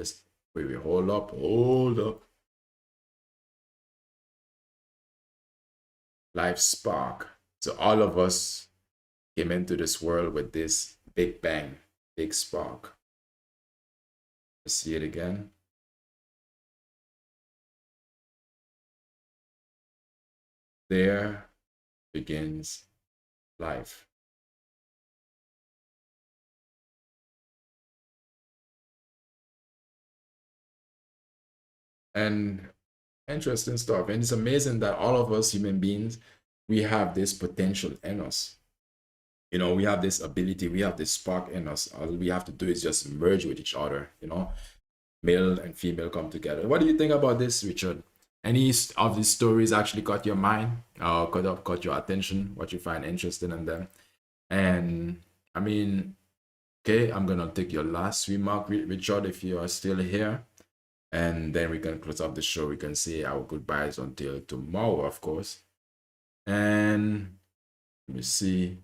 wait, hold up. Life spark. So all of us came into this world with this Big Bang, big spark. Let's see it again. There begins life. And interesting stuff. And it's amazing that all of us human beings, we have this potential in us. You know, we have this ability, we have this spark in us. All we have to do is just merge with each other, you know, male and female come together. What do you think about this, Richard? Any of these stories actually caught your mind, or caught your attention, what you find interesting in them? And I mean, okay, I'm gonna take your last remark, Richard, if you are still here. And then we can close up the show. We can say our goodbyes until tomorrow, of course. And let me see.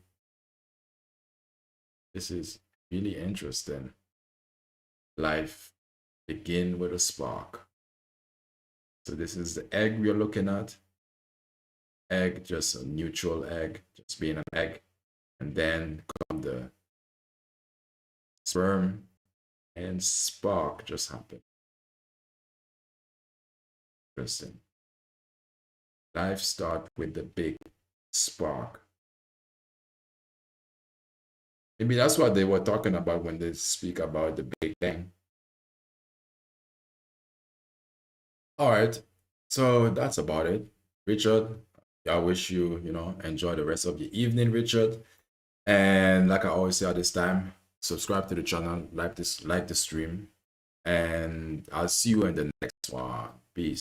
This is really interesting. Life begin with a spark. So this is the egg we're looking at. Egg, just a neutral egg, just being an egg. And then come the sperm and spark just happened. Interesting. Life start with the big spark. Maybe that's what they were talking about when they speak about the Big Bang. All right, so that's about it, Richard. I wish you, enjoy the rest of your evening, Richard. And like I always say at this time, subscribe to the channel, like the stream, and I'll see you in the next one. Peace.